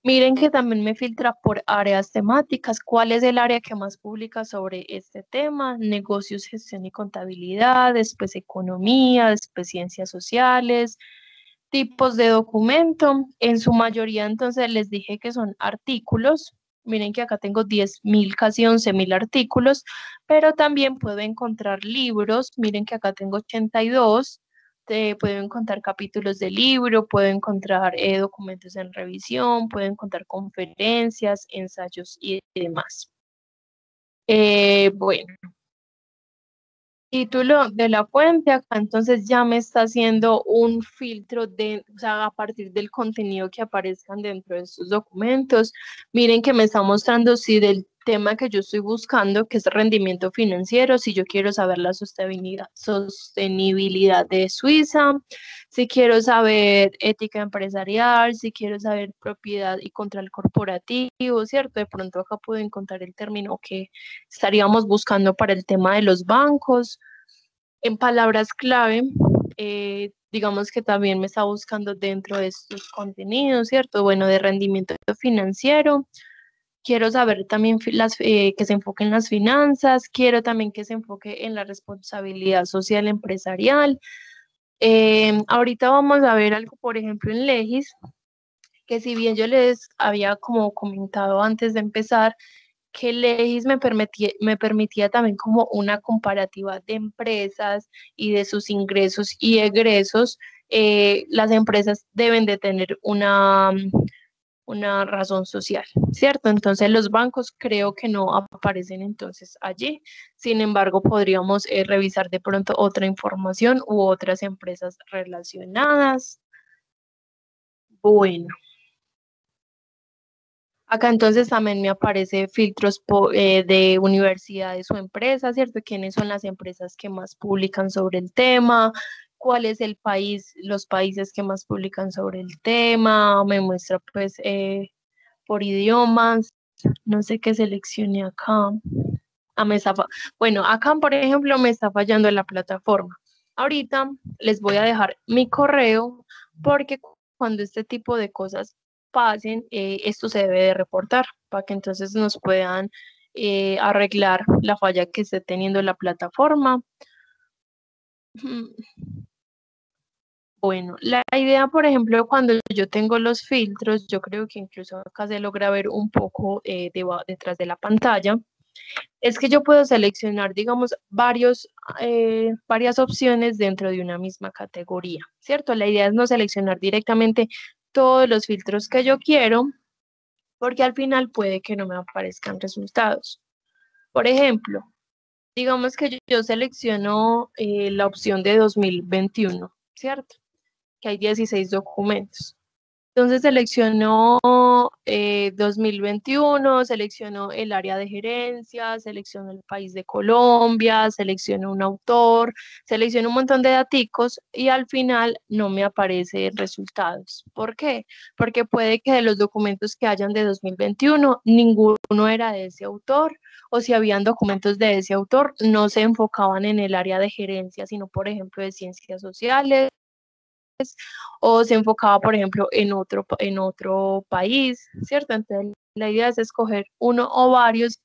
Miren que también me filtra por áreas temáticas. ¿Cuál es el área que más publica sobre este tema? Negocios, gestión y contabilidad, después economía, después ciencias sociales, tipos de documento. En su mayoría, entonces, les dije que son artículos. Miren que acá tengo 10.000, casi 11.000 artículos, pero también puedo encontrar libros. Miren que acá tengo 82. Puedo encontrar capítulos de libro, puedo encontrar documentos en revisión, puedo encontrar conferencias, ensayos y demás. Bueno, título de la fuente, acá entonces ya me está haciendo un filtro o sea, a partir del contenido que aparezcan dentro de estos documentos. Miren que me está mostrando si del tema que yo estoy buscando, que es rendimiento financiero, si yo quiero saber la sostenibilidad de Suiza, si quiero saber ética empresarial, si quiero saber propiedad y control corporativo, ¿cierto? De pronto acá puedo encontrar el término que estaríamos buscando para el tema de los bancos. En palabras clave, digamos que también me está buscando dentro de estos contenidos, ¿cierto? Bueno, de rendimiento financiero. Quiero saber también que se enfoque en las finanzas, quiero también que se enfoque en la responsabilidad social empresarial. Ahorita vamos a ver algo, por ejemplo, en Legis, que si bien yo les había como comentado antes de empezar, que Legis me permitía también como una comparativa de empresas y de sus ingresos y egresos. Las empresas deben de tener una razón social, ¿cierto? Entonces los bancos creo que no aparecen entonces allí. Sin embargo, podríamos revisar de pronto otra información u otras empresas relacionadas. Bueno, acá entonces también me aparece filtros de universidades o empresas, ¿cierto? ¿Quiénes son las empresas que más publican sobre el tema? ¿Cuál es el país, los países que más publican sobre el tema? Me muestra pues por idiomas, no sé qué seleccione acá. Bueno, acá por ejemplo me está fallando la plataforma. Ahorita les voy a dejar mi correo porque cuando este tipo de cosas pasen, esto se debe de reportar para que entonces nos puedan arreglar la falla que esté teniendo la plataforma. Bueno, la idea, por ejemplo, cuando yo tengo los filtros, yo creo que incluso acá se logra ver un poco detrás de la pantalla, es que yo puedo seleccionar, digamos, varias opciones dentro de una misma categoría, ¿cierto? La idea es no seleccionar directamente todos los filtros que yo quiero, porque al final puede que no me aparezcan resultados. Por ejemplo, digamos que yo selecciono la opción de 2021, ¿cierto? Que hay 16 documentos. Entonces seleccionó 2021, seleccionó el área de gerencia, seleccionó el país de Colombia, seleccionó un autor, seleccionó un montón de daticos y al final no me aparecen resultados. ¿Por qué? Porque puede que de los documentos que hayan de 2021, ninguno era de ese autor, o si habían documentos de ese autor, no se enfocaban en el área de gerencia, sino por ejemplo de ciencias sociales o se enfocaba, por ejemplo, en otro país, ¿cierto? Entonces, la idea es escoger uno o varios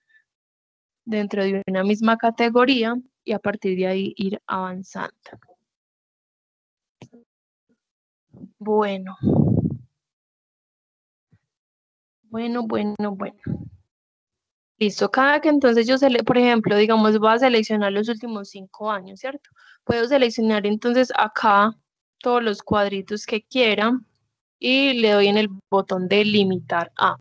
dentro de una misma categoría y a partir de ahí ir avanzando. Bueno. Bueno. Listo, cada que entonces por ejemplo, digamos, voy a seleccionar los últimos 5 años, ¿cierto? Puedo seleccionar entonces acá todos los cuadritos que quiera y le doy en el botón de limitar a.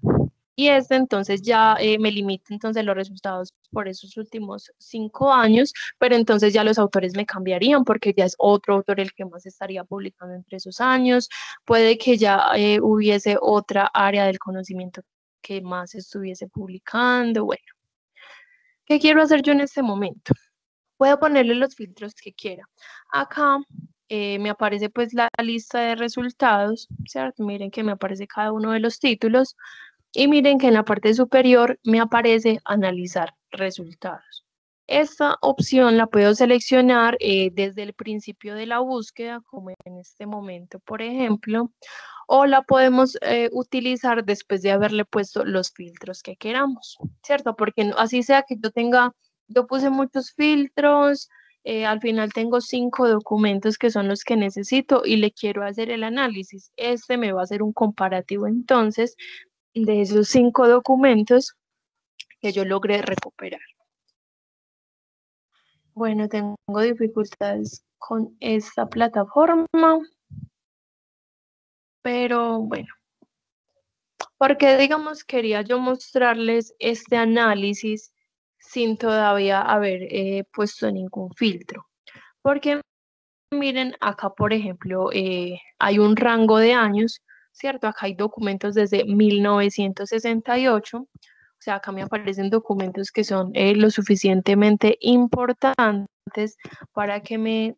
Y este entonces ya me limita entonces los resultados por esos últimos 5 años, pero entonces ya los autores me cambiarían porque ya es otro autor el que más estaría publicando entre esos años. Puede que ya hubiese otra área del conocimiento que más estuviese publicando. Bueno, ¿qué quiero hacer yo en este momento? Puedo ponerle los filtros que quiera. Acá me aparece pues la lista de resultados, ¿cierto? Miren que me aparece cada uno de los títulos. Y miren que en la parte superior me aparece analizar resultados. Esta opción la puedo seleccionar desde el principio de la búsqueda, como en este momento, por ejemplo, o la podemos utilizar después de haberle puesto los filtros que queramos, ¿cierto? Porque así sea que yo puse muchos filtros, al final tengo 5 documentos que son los que necesito y le quiero hacer el análisis. Este me va a hacer un comparativo entonces de esos 5 documentos que yo logré recuperar. Bueno, tengo dificultades con esta plataforma, pero bueno, porque digamos quería yo mostrarles este análisis sin todavía haber puesto ningún filtro. Porque miren, acá por ejemplo hay un rango de años, ¿cierto? Acá hay documentos desde 1968. O sea, acá me aparecen documentos que son lo suficientemente importantes para que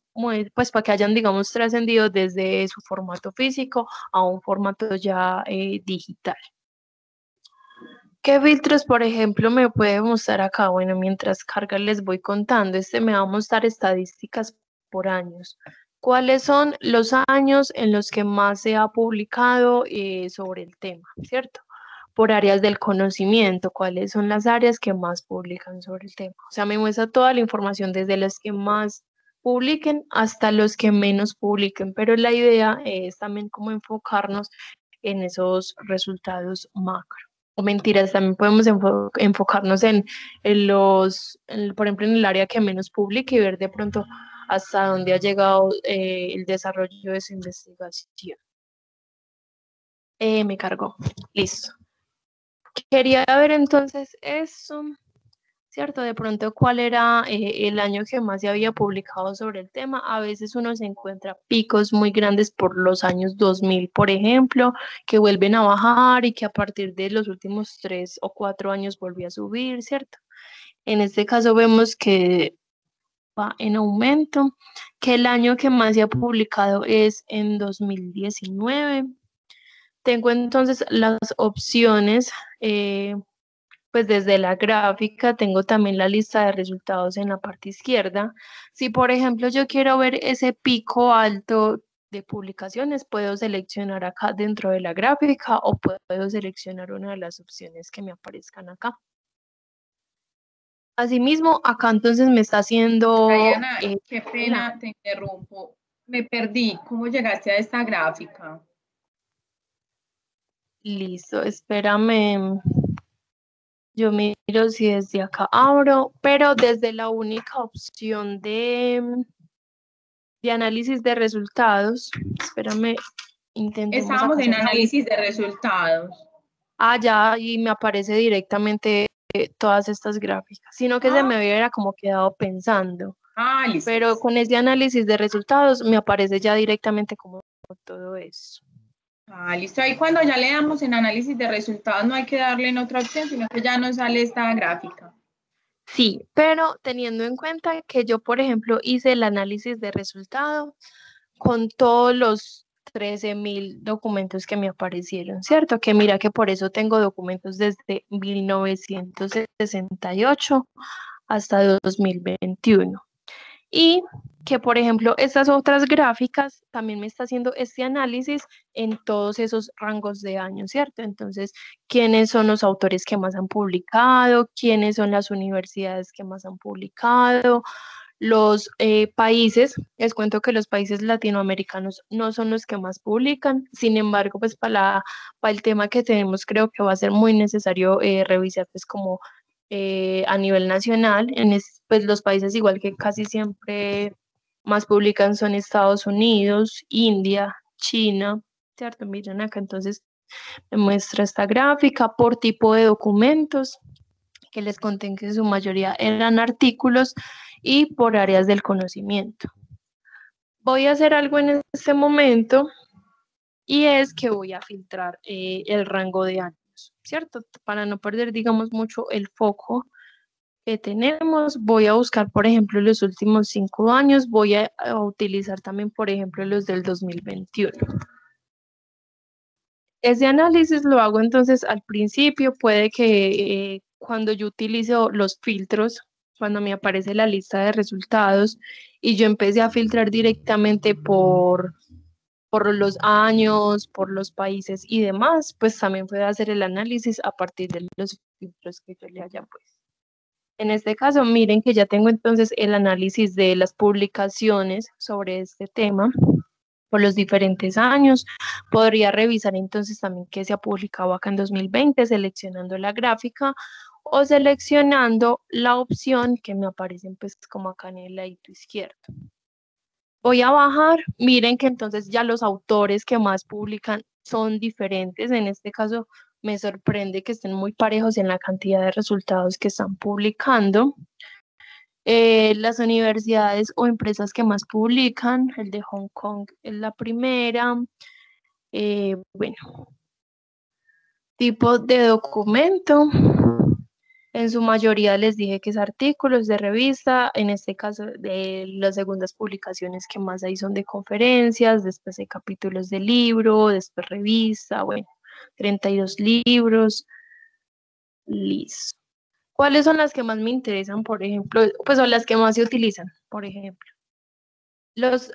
pues para que hayan, digamos, trascendido desde su formato físico a un formato ya digital. ¿Qué filtros, por ejemplo, me puede mostrar acá? Bueno, mientras carga les voy contando. Este me va a mostrar estadísticas por años. ¿Cuáles son los años en los que más se ha publicado sobre el tema, cierto? Por áreas del conocimiento, cuáles son las áreas que más publican sobre el tema. O sea, me muestra toda la información desde las que más publiquen hasta los que menos publiquen, pero la idea es también como enfocarnos en esos resultados macro. o mentiras, también podemos enfocarnos por ejemplo, en el área que menos publica y ver de pronto hasta dónde ha llegado el desarrollo de su investigación. Me cargó, listo. Quería ver entonces eso, ¿cierto? De pronto, ¿cuál era el año que más se había publicado sobre el tema? A veces uno se encuentra picos muy grandes por los años 2000, por ejemplo, que vuelven a bajar y que a partir de los últimos 3 o 4 años volvió a subir, ¿cierto? En este caso vemos que va en aumento, que el año que más se ha publicado es en 2019. Tengo entonces las opciones. Pues desde la gráfica tengo también la lista de resultados en la parte izquierda. Si por ejemplo yo quiero ver ese pico alto de publicaciones, puedo seleccionar acá dentro de la gráfica o puedo seleccionar una de las opciones que me aparezcan acá. Asimismo, acá entonces me está haciendo... Diana, qué pena, te interrumpo. Me perdí. ¿Cómo llegaste a esta gráfica? Listo, espérame. Yo miro si desde acá abro, pero desde la única opción de análisis de resultados. Espérame, intentemos Estábamos acá en hacer análisis de resultados. ya, y me aparece directamente todas estas gráficas, sino que se me hubiera como quedado pensando. Listo. Pero con ese análisis de resultados me aparece ya directamente como todo eso. Listo. Ahí cuando ya le damos en análisis de resultados no hay que darle en otra opción, sino que ya nos sale esta gráfica. Sí, pero teniendo en cuenta que yo, por ejemplo, hice el análisis de resultados con todos los 13.000 documentos que me aparecieron, ¿cierto? Que mira que por eso tengo documentos desde 1968 hasta 2021. Y que, por ejemplo, estas otras gráficas también me está haciendo este análisis en todos esos rangos de años, ¿cierto? Entonces, ¿quiénes son los autores que más han publicado? ¿Quiénes son las universidades que más han publicado? Los países, les cuento que los países latinoamericanos no son los que más publican, sin embargo, pues para el tema que tenemos, creo que va a ser muy necesario revisar pues como a nivel nacional, pues los países igual que casi siempre más publican son Estados Unidos, India, China, ¿cierto? Miren acá, entonces me muestra esta gráfica por tipo de documentos, que les conté que en su mayoría eran artículos y por áreas del conocimiento. Voy a hacer algo en este momento y es que voy a filtrar el rango de años, ¿cierto? Para no perder, digamos, mucho el foco que tenemos, voy a buscar, por ejemplo, los últimos 5 años, voy a utilizar también, por ejemplo, los del 2021. Ese análisis lo hago entonces al principio, puede que cuando yo utilizo los filtros, cuando me aparece la lista de resultados y yo empecé a filtrar directamente por los años, por los países y demás, pues también puedo hacer el análisis a partir de los filtros que yo le haya puesto. En este caso, miren que ya tengo entonces el análisis de las publicaciones sobre este tema por los diferentes años. Podría revisar entonces también qué se ha publicado acá en 2020, seleccionando la gráfica o seleccionando la opción que me aparecen pues como acá en el ladito izquierdo. Voy a bajar, miren que entonces ya los autores que más publican son diferentes. En este caso me sorprende que estén muy parejos en la cantidad de resultados que están publicando. Las universidades o empresas que más publican, el de Hong Kong es la primera. Bueno, tipo de documento. En su mayoría les dije que es artículos de revista, en este caso de las segundas publicaciones que más hay son de conferencias, después de capítulos de libro, después revista, bueno, 32 libros, listo. ¿Cuáles son las que más me interesan, por ejemplo? Pues son las que más se utilizan, por ejemplo. Los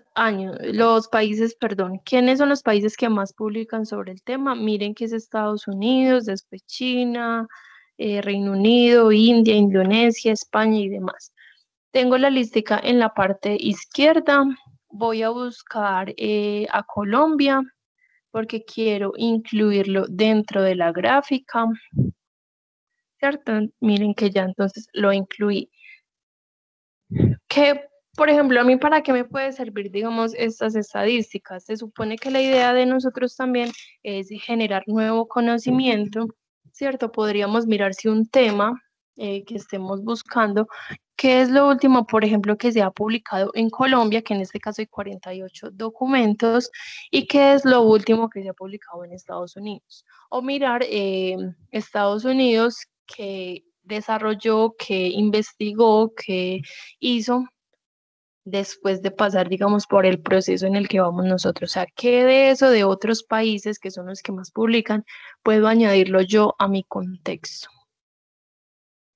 países, perdón, ¿quiénes son los países que más publican sobre el tema? Miren que es Estados Unidos, después China, Reino Unido, India, Indonesia, España y demás. Tengo la listica en la parte izquierda. Voy a buscar a Colombia. porque quiero incluirlo dentro de la gráfica, ¿cierto? Miren que ya entonces lo incluí. Que, por ejemplo, a mí para qué me puede servir, digamos, estas estadísticas. Se supone que la idea de nosotros también es generar nuevo conocimiento, ¿cierto? Podríamos mirar si un tema que estemos buscando, qué es lo último, por ejemplo, que se ha publicado en Colombia, que en este caso hay 48 documentos, y qué es lo último que se ha publicado en Estados Unidos. O mirar Estados Unidos que desarrolló, que investigó, que hizo después de pasar, digamos, por el proceso en el que vamos nosotros. O sea, ¿qué de eso de otros países que son los que más publican puedo añadirlo yo a mi contexto?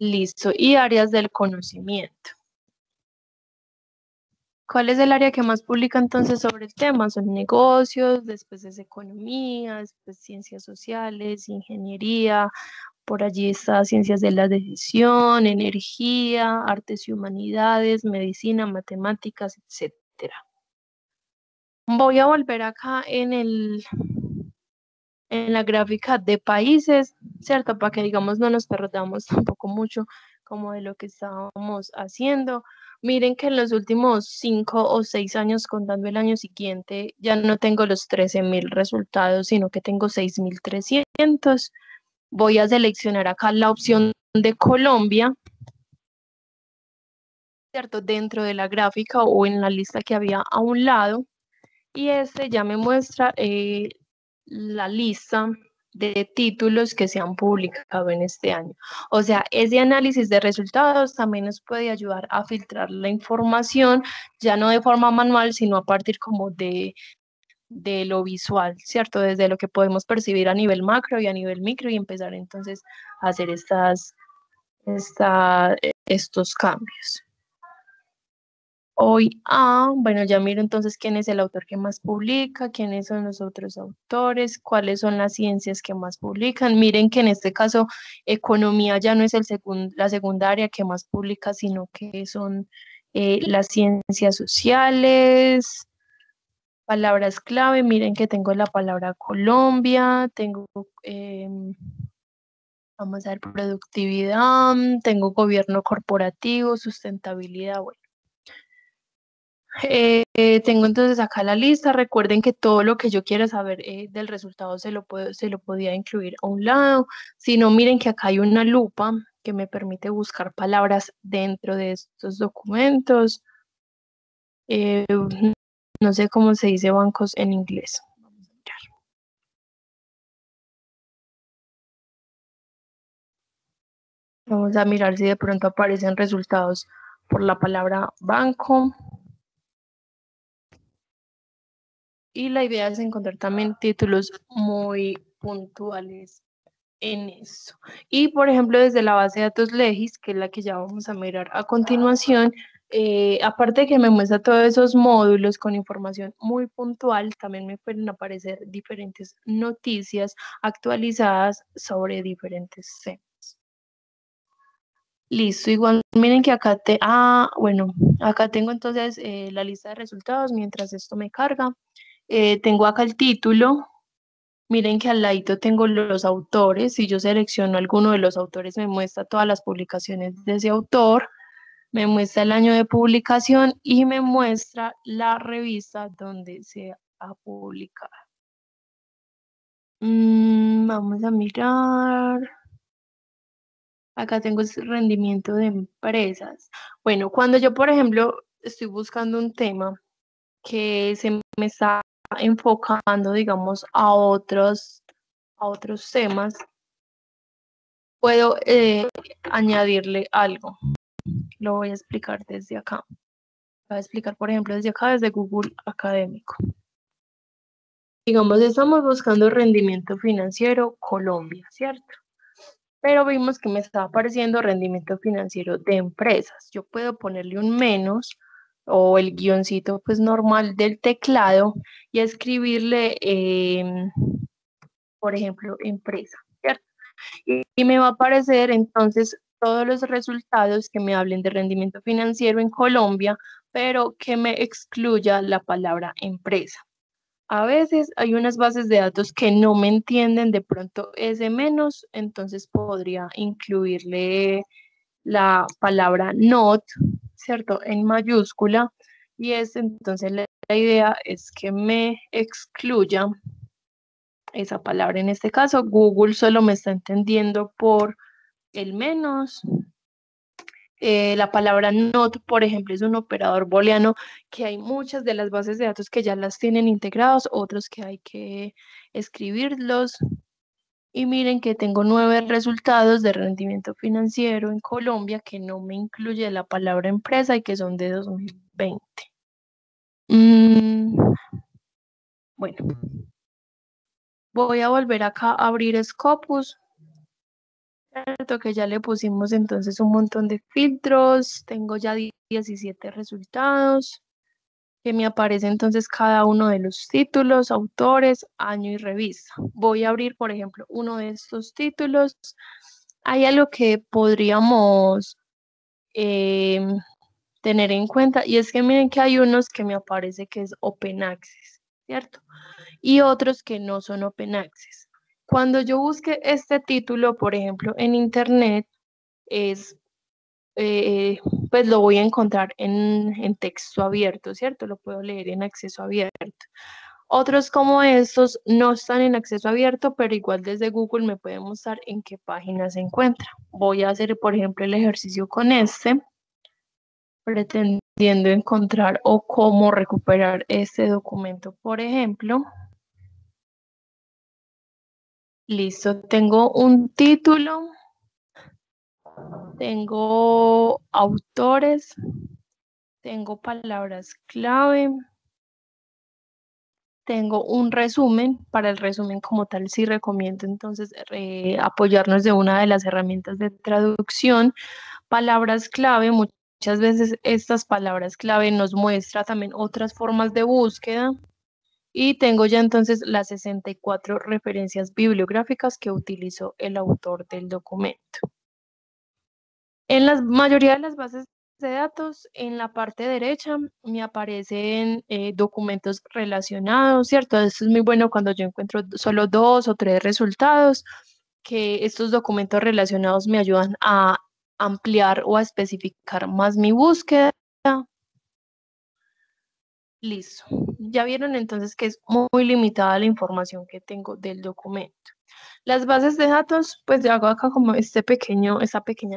Listo. Y áreas del conocimiento. ¿Cuál es el área que más publica entonces sobre el tema? Son negocios, después es economía, después ciencias sociales, ingeniería, por allí está ciencias de la decisión, energía, artes y humanidades, medicina, matemáticas, etcétera. Voy a volver acá en la gráfica de países, ¿cierto? Para que, digamos, no nos perdamos tampoco mucho como de lo que estábamos haciendo. Miren que en los últimos 5 o 6 años, contando el año siguiente, ya no tengo los 13.000 resultados, sino que tengo 6.300. Voy a seleccionar acá la opción de Colombia, ¿cierto? Dentro de la gráfica o en la lista que había a un lado. Y este ya me muestra la lista de títulos que se han publicado en este año. O sea, ese análisis de resultados también nos puede ayudar a filtrar la información, ya no de forma manual, sino a partir como de lo visual, ¿cierto? Desde lo que podemos percibir a nivel macro y a nivel micro y empezar entonces a hacer estos cambios. Hoy, bueno, ya miro entonces quién es el autor que más publica, quiénes son los otros autores, cuáles son las ciencias que más publican. Miren que en este caso economía ya no es la segunda área que más publica, sino que son las ciencias sociales. Palabras clave, miren que tengo la palabra Colombia, tengo, vamos a ver, productividad, tengo gobierno corporativo, sustentabilidad, bueno. Tengo entonces acá la lista. Recuerden que todo lo que yo quiera saber del resultado se lo podía incluir a un lado. Si no, miren que acá hay una lupa que me permite buscar palabras dentro de estos documentos. No sé cómo se dice bancos en inglés. Vamos a mirar. Vamos a mirar si de pronto aparecen resultados por la palabra banco. Y la idea es encontrar también títulos muy puntuales en eso. Y por ejemplo, desde la base de datos Legis, que es la que ya vamos a mirar a continuación, aparte de que me muestra todos esos módulos con información muy puntual, también me pueden aparecer diferentes noticias actualizadas sobre diferentes temas. Listo, igual miren que acá bueno, acá tengo entonces la lista de resultados mientras esto me carga. Tengo acá el título. Miren que al ladito tengo los autores. Si yo selecciono alguno de los autores, me muestra todas las publicaciones de ese autor, me muestra el año de publicación y me muestra la revista donde se ha publicado. Vamos a mirar. Acá tengo el rendimiento de empresas. Bueno, cuando yo, por ejemplo, estoy buscando un tema que se me está enfocando, digamos, a otros temas, puedo añadirle algo. Lo voy a explicar desde acá. Voy a explicar, por ejemplo, desde acá, desde Google Académico. Digamos, estamos buscando rendimiento financiero Colombia, ¿cierto? Pero vimos que me estaba apareciendo rendimiento financiero de empresas. Yo puedo ponerle un menos o el guioncito pues normal del teclado y escribirle, por ejemplo, empresa, ¿cierto? Y me va a aparecer entonces todos los resultados que me hablen de rendimiento financiero en Colombia, pero que me excluya la palabra empresa. A veces hay unas bases de datos que no me entienden de pronto ese menos, entonces podría incluirle la palabra not, ¿cierto? En mayúscula, y entonces la idea es que me excluya esa palabra. En este caso, Google solo me está entendiendo por el menos. La palabra not, por ejemplo, es un operador booleano que hay muchas de las bases de datos que ya las tienen integrados, otros que hay que escribirlos. Y miren que tengo 9 resultados de rendimiento financiero en Colombia que no me incluye la palabra empresa y que son de 2020. Bueno, voy a volver acá a abrir Scopus. Cierto que ya le pusimos entonces un montón de filtros. Tengo ya 17 resultados que me aparece entonces cada uno de los títulos, autores, año y revista. Voy a abrir, por ejemplo, uno de estos títulos. Hay algo que podríamos tener en cuenta y es que miren que hay unos que me aparece que es Open Access, ¿cierto? Y otros que no son Open Access. Cuando yo busque este título, por ejemplo, en internet, es pues lo voy a encontrar en texto abierto, ¿cierto? Lo puedo leer en acceso abierto. Otros como estos no están en acceso abierto, pero igual desde Google me puede mostrar en qué página se encuentra. Voy a hacer, por ejemplo, el ejercicio con este, pretendiendo encontrar o cómo recuperar este documento, por ejemplo. Listo, tengo un título, tengo autores, tengo palabras clave, tengo un resumen. Para el resumen como tal sí recomiendo entonces apoyarnos de una de las herramientas de traducción. Palabras clave, muchas veces estas palabras clave nos muestra también otras formas de búsqueda. Y tengo ya entonces las 64 referencias bibliográficas que utilizó el autor del documento. En la mayoría de las bases de datos, en la parte derecha me aparecen documentos relacionados, ¿cierto? Esto es muy bueno cuando yo encuentro solo 2 o 3 resultados, que estos documentos relacionados me ayudan a ampliar o a especificar más mi búsqueda. Listo. Ya vieron entonces que es muy limitada la información que tengo del documento. Las bases de datos, pues yo hago acá como esta pequeña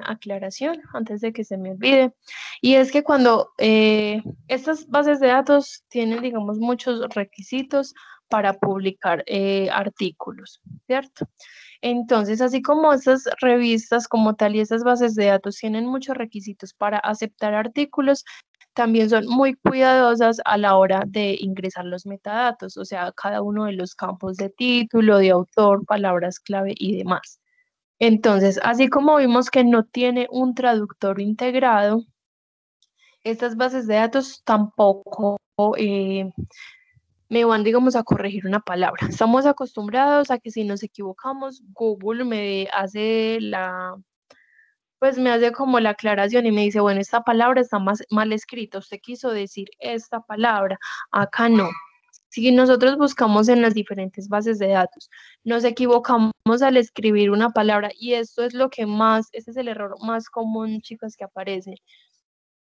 aclaración antes de que se me olvide. Y es que cuando estas bases de datos tienen, digamos, muchos requisitos para publicar artículos, ¿cierto? Entonces, así como estas revistas como tal y estas bases de datos tienen muchos requisitos para aceptar artículos, también son muy cuidadosas a la hora de ingresar los metadatos, o sea, cada uno de los campos de título, de autor, palabras clave y demás. Entonces, así como vimos que no tiene un traductor integrado, estas bases de datos tampoco me van, digamos, a corregir una palabra. Estamos acostumbrados a que si nos equivocamos, Google me hace pues me hace como la aclaración y me dice, bueno, esta palabra está mal escrita, usted quiso decir esta palabra, acá no. Si nosotros buscamos en las diferentes bases de datos, nos equivocamos al escribir una palabra y esto es lo que más, este es el error más común, chicos, que aparece.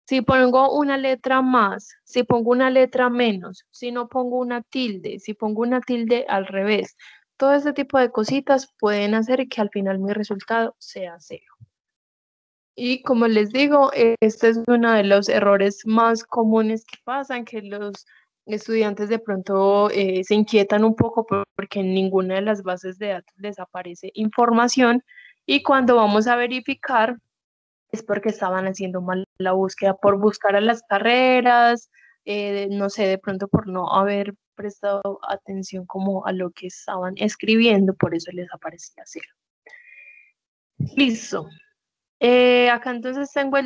Si pongo una letra más, si pongo una letra menos, si no pongo una tilde, si pongo una tilde al revés, todo este tipo de cositas pueden hacer que al final mi resultado sea cero. Y como les digo, este es uno de los errores más comunes que pasan, que los estudiantes de pronto se inquietan un poco porque en ninguna de las bases de datos les aparece información y cuando vamos a verificar es porque estaban haciendo mal la búsqueda, por buscar a las carreras, no sé, de pronto por no haber prestado atención como a lo que estaban escribiendo, por eso les aparecía cero. Listo. Acá entonces tengo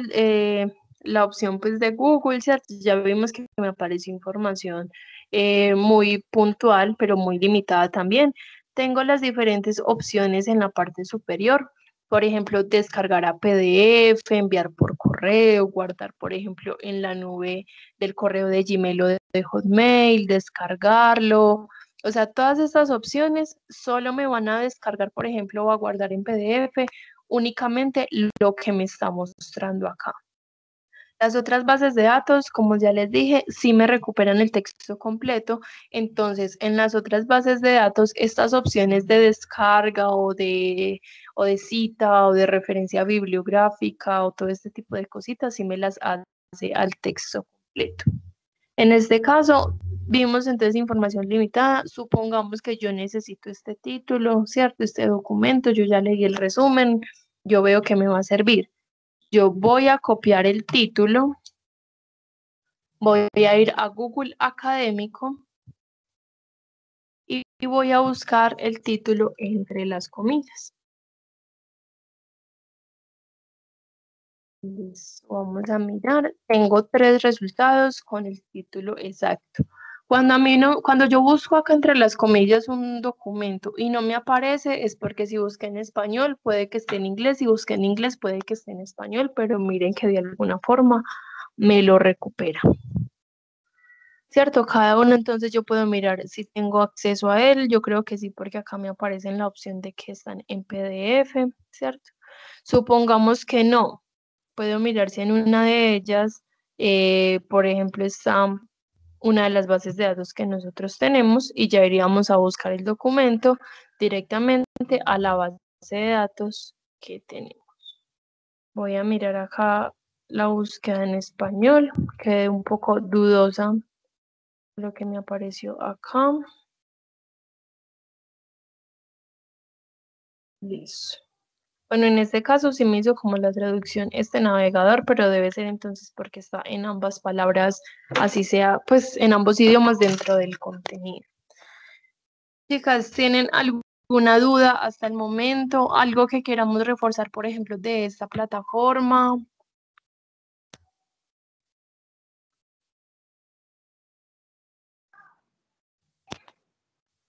la opción pues de Google, ¿cierto? Ya vimos que me apareció información muy puntual, pero muy limitada también. Tengo las diferentes opciones en la parte superior. Por ejemplo, descargar a PDF, enviar por correo, guardar, por ejemplo, en la nube del correo de Gmail o de Hotmail, descargarlo. O sea, todas estas opciones solo me van a descargar, por ejemplo, o a guardar en PDF únicamente lo que me está mostrando acá. Las otras bases de datos, como ya les dije, sí me recuperan el texto completo. Entonces, en las otras bases de datos, estas opciones de descarga o de cita o de referencia bibliográfica o todo este tipo de cositas, sí me las hace al texto completo. En este caso, vimos entonces información limitada. Supongamos que yo necesito este título, ¿cierto? Este documento, yo ya leí el resumen, yo veo que me va a servir. Yo voy a copiar el título, voy a ir a Google Académico y voy a buscar el título entre las comillas. Listo, vamos a mirar. Tengo 3 resultados con el título exacto. Cuando yo busco acá entre las comillas un documento y no me aparece, es porque si busqué en español puede que esté en inglés, si busqué en inglés puede que esté en español, pero miren que de alguna forma me lo recupera. ¿Cierto? Cada uno entonces yo puedo mirar si tengo acceso a él, yo creo que sí, porque acá me aparece en la opción de que están en PDF, ¿cierto? Supongamos que no, puedo mirar si en una de ellas, por ejemplo, está una de las bases de datos que nosotros tenemos y ya iríamos a buscar el documento directamente a la base de datos que tenemos. Voy a mirar acá la búsqueda en español, quedé un poco dudosa lo que me apareció acá. Listo. Bueno, en este caso sí me hizo como la traducción este navegador, pero debe ser entonces porque está en ambas palabras, así sea, pues en ambos idiomas dentro del contenido. Chicas, ¿tienen alguna duda hasta el momento? ¿Algo que queramos reforzar, por ejemplo, de esta plataforma?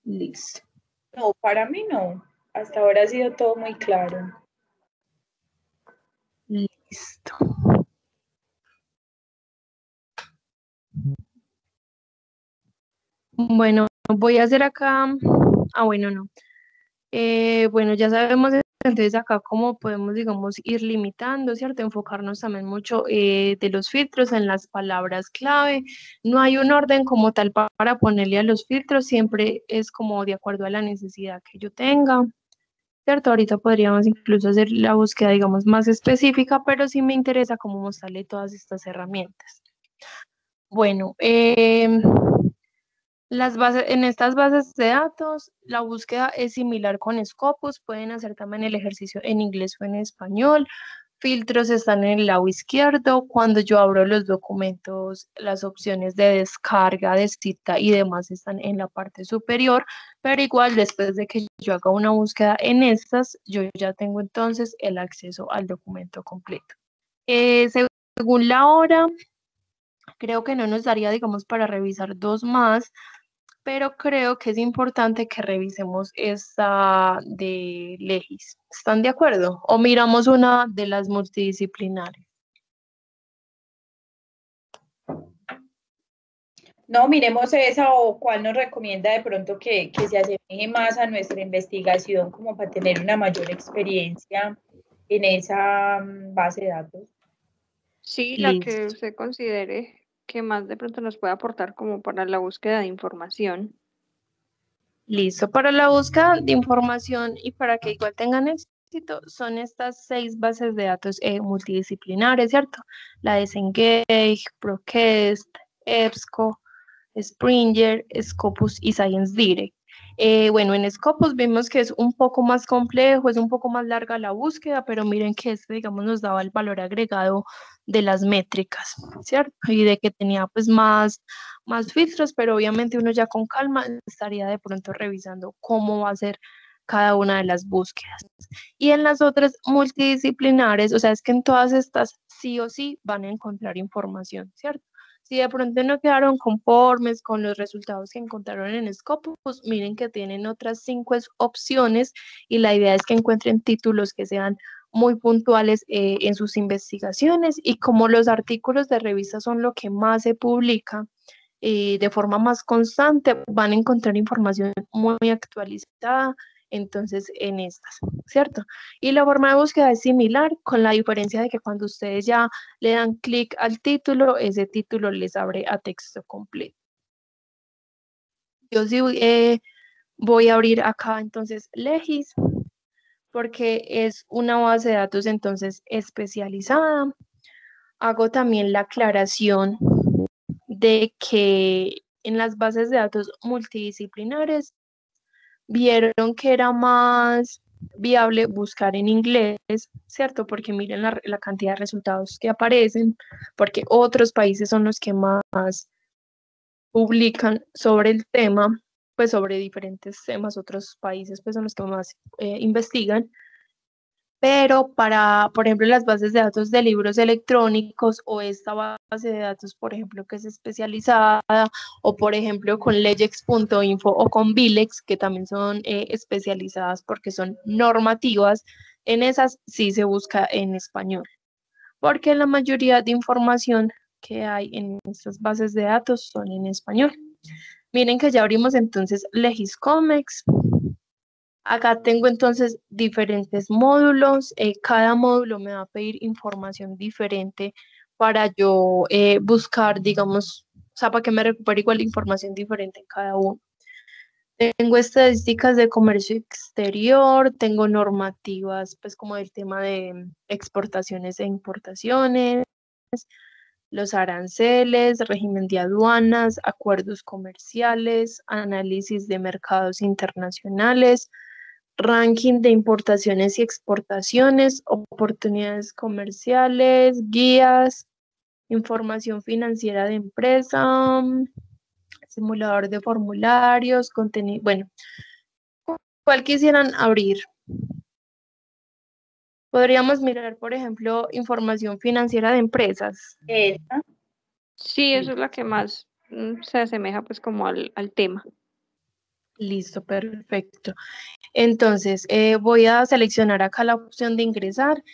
Listo. No, para mí no. Hasta ahora ha sido todo muy claro. Listo. Bueno, voy a hacer acá. Bueno, no. Bueno, ya sabemos entonces acá cómo podemos, digamos, ir limitando, ¿cierto? Enfocarnos también mucho de los filtros en las palabras clave. No hay un orden como tal para ponerle a los filtros, siempre es como de acuerdo a la necesidad que yo tenga, ¿cierto? Ahorita podríamos incluso hacer la búsqueda, digamos, más específica, pero sí me interesa cómo mostrarle todas estas herramientas. Bueno, en estas bases de datos, la búsqueda es similar con Scopus, pueden hacer también el ejercicio en inglés o en español. Filtros están en el lado izquierdo. Cuando yo abro los documentos, las opciones de descarga, de cita y demás están en la parte superior, pero igual después de que yo haga una búsqueda en estas, yo ya tengo entonces el acceso al documento completo. Según la hora, creo que no nos daría, digamos, para revisar 2 más, pero creo que es importante que revisemos esta de Legis. ¿Están de acuerdo? O miramos una de las multidisciplinares. No, miremos esa o cuál nos recomienda de pronto que se asemeje más a nuestra investigación como para tener una mayor experiencia en esa base de datos. Sí, la Listo. que usted considere que más de pronto nos puede aportar como para la búsqueda de información. Listo. Para la búsqueda de información y para que igual tengan éxito, son estas 6 bases de datos multidisciplinares, ¿cierto? La de Cengage, ProQuest, EBSCO, Springer, Scopus y Science Direct. Bueno, en Scopus vimos que es un poco más complejo, es un poco más larga la búsqueda, pero miren que este, digamos, nos daba el valor agregado de las métricas, ¿cierto? Y de que tenía pues más filtros, pero obviamente uno ya con calma estaría de pronto revisando cómo va a ser cada una de las búsquedas. Y en las otras multidisciplinares, o sea, es que en todas estas sí o sí van a encontrar información, ¿cierto? Si de pronto no quedaron conformes con los resultados que encontraron en Scopus, miren que tienen otras 5 opciones y la idea es que encuentren títulos que sean muy puntuales en sus investigaciones y como los artículos de revista son lo que más se publica de forma más constante, van a encontrar información muy actualizada, entonces en estas, ¿cierto? Y la forma de búsqueda es similar, con la diferencia de que cuando ustedes ya le dan clic al título, ese título les abre a texto completo. Yo sí voy a abrir acá entonces Legis, porque es una base de datos entonces especializada. Hago también la aclaración de que en las bases de datos multidisciplinares vieron que era más viable buscar en inglés, ¿cierto? Porque miren la cantidad de resultados que aparecen, porque otros países son los que más publican sobre el tema, pues sobre diferentes temas, otros países pues son los que más investigan. Pero para, por ejemplo, las bases de datos de libros electrónicos o esta base de datos, por ejemplo, que es especializada, o por ejemplo con legex.info o con Bilex, que también son especializadas porque son normativas, en esas sí se busca en español, porque la mayoría de información que hay en estas bases de datos son en español. Miren que ya abrimos entonces Legiscomex. Acá tengo entonces diferentes módulos. Cada módulo me va a pedir información diferente para yo buscar, digamos, o sea, para que me recupere igual información diferente en cada uno. Tengo estadísticas de comercio exterior, tengo normativas, pues como el tema de exportaciones e importaciones, los aranceles, régimen de aduanas, acuerdos comerciales, análisis de mercados internacionales, ranking de importaciones y exportaciones, oportunidades comerciales, guías, información financiera de empresa, simulador de formularios, contenido, bueno, ¿cuál quisieran abrir? Podríamos mirar, por ejemplo, información financiera de empresas. Esta. Sí, eso es la que más se asemeja pues como al tema. Listo, perfecto. Entonces, voy a seleccionar acá la opción de ingresar.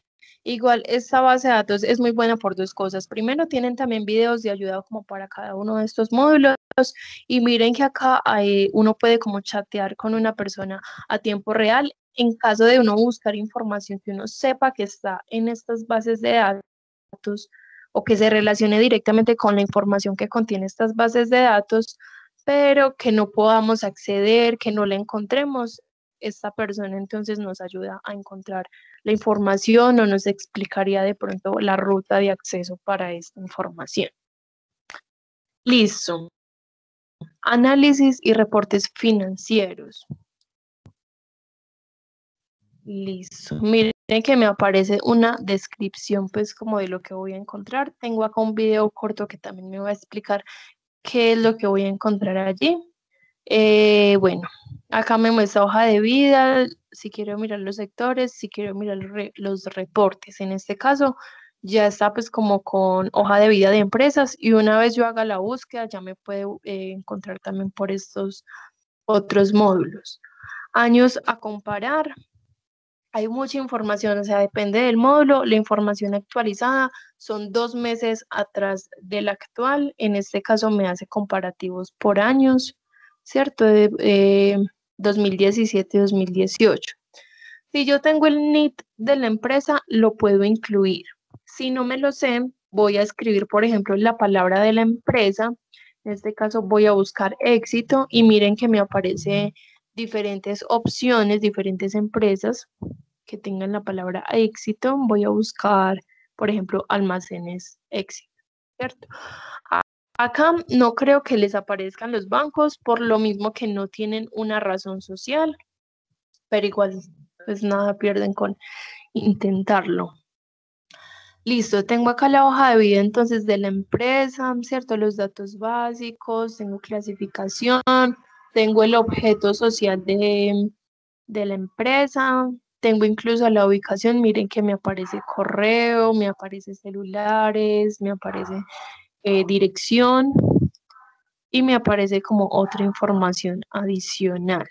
Igual, esta base de datos es muy buena por dos cosas. Primero, tienen también videos de ayuda como para cada uno de estos módulos. Y miren que acá uno puede como chatear con una persona a tiempo real en caso de uno buscar información que uno sepa que está en estas bases de datos o que se relacione directamente con la información que contiene estas bases de datos, pero que no podamos acceder, que no la encontremos. Esta persona entonces nos ayuda a encontrar la información o nos explicaría de pronto la ruta de acceso para esta información. Listo. Análisis y reportes financieros. Listo. Miren que me aparece una descripción pues como de lo que voy a encontrar. Tengo acá un video corto que también me va a explicar qué es lo que voy a encontrar allí. Bueno, acá me muestra hoja de vida, si quiero mirar los sectores, si quiero mirar los reportes. En este caso ya está pues como con hoja de vida de empresas y una vez yo haga la búsqueda ya me puede encontrar también por estos otros módulos. Años a comparar. Hay mucha información, o sea, depende del módulo. La información actualizada son 2 meses atrás del actual. En este caso me hace comparativos por años, ¿cierto? De 2017-2018. Si yo tengo el NIT de la empresa, lo puedo incluir. Si no me lo sé, voy a escribir, por ejemplo, la palabra de la empresa. En este caso voy a buscar éxito y miren que me aparece diferentes opciones, diferentes empresas que tengan la palabra éxito. Voy a buscar, por ejemplo, almacenes éxito, ¿cierto? Acá no creo que les aparezcan los bancos por lo mismo que no tienen una razón social, pero igual, pues nada pierden con intentarlo. Listo, tengo acá la hoja de vida entonces de la empresa, ¿cierto? Los datos básicos, tengo clasificación, tengo el objeto social de la empresa, tengo incluso la ubicación, miren que me aparece correo, me aparece celulares, me aparece dirección y me aparece como otra información adicional.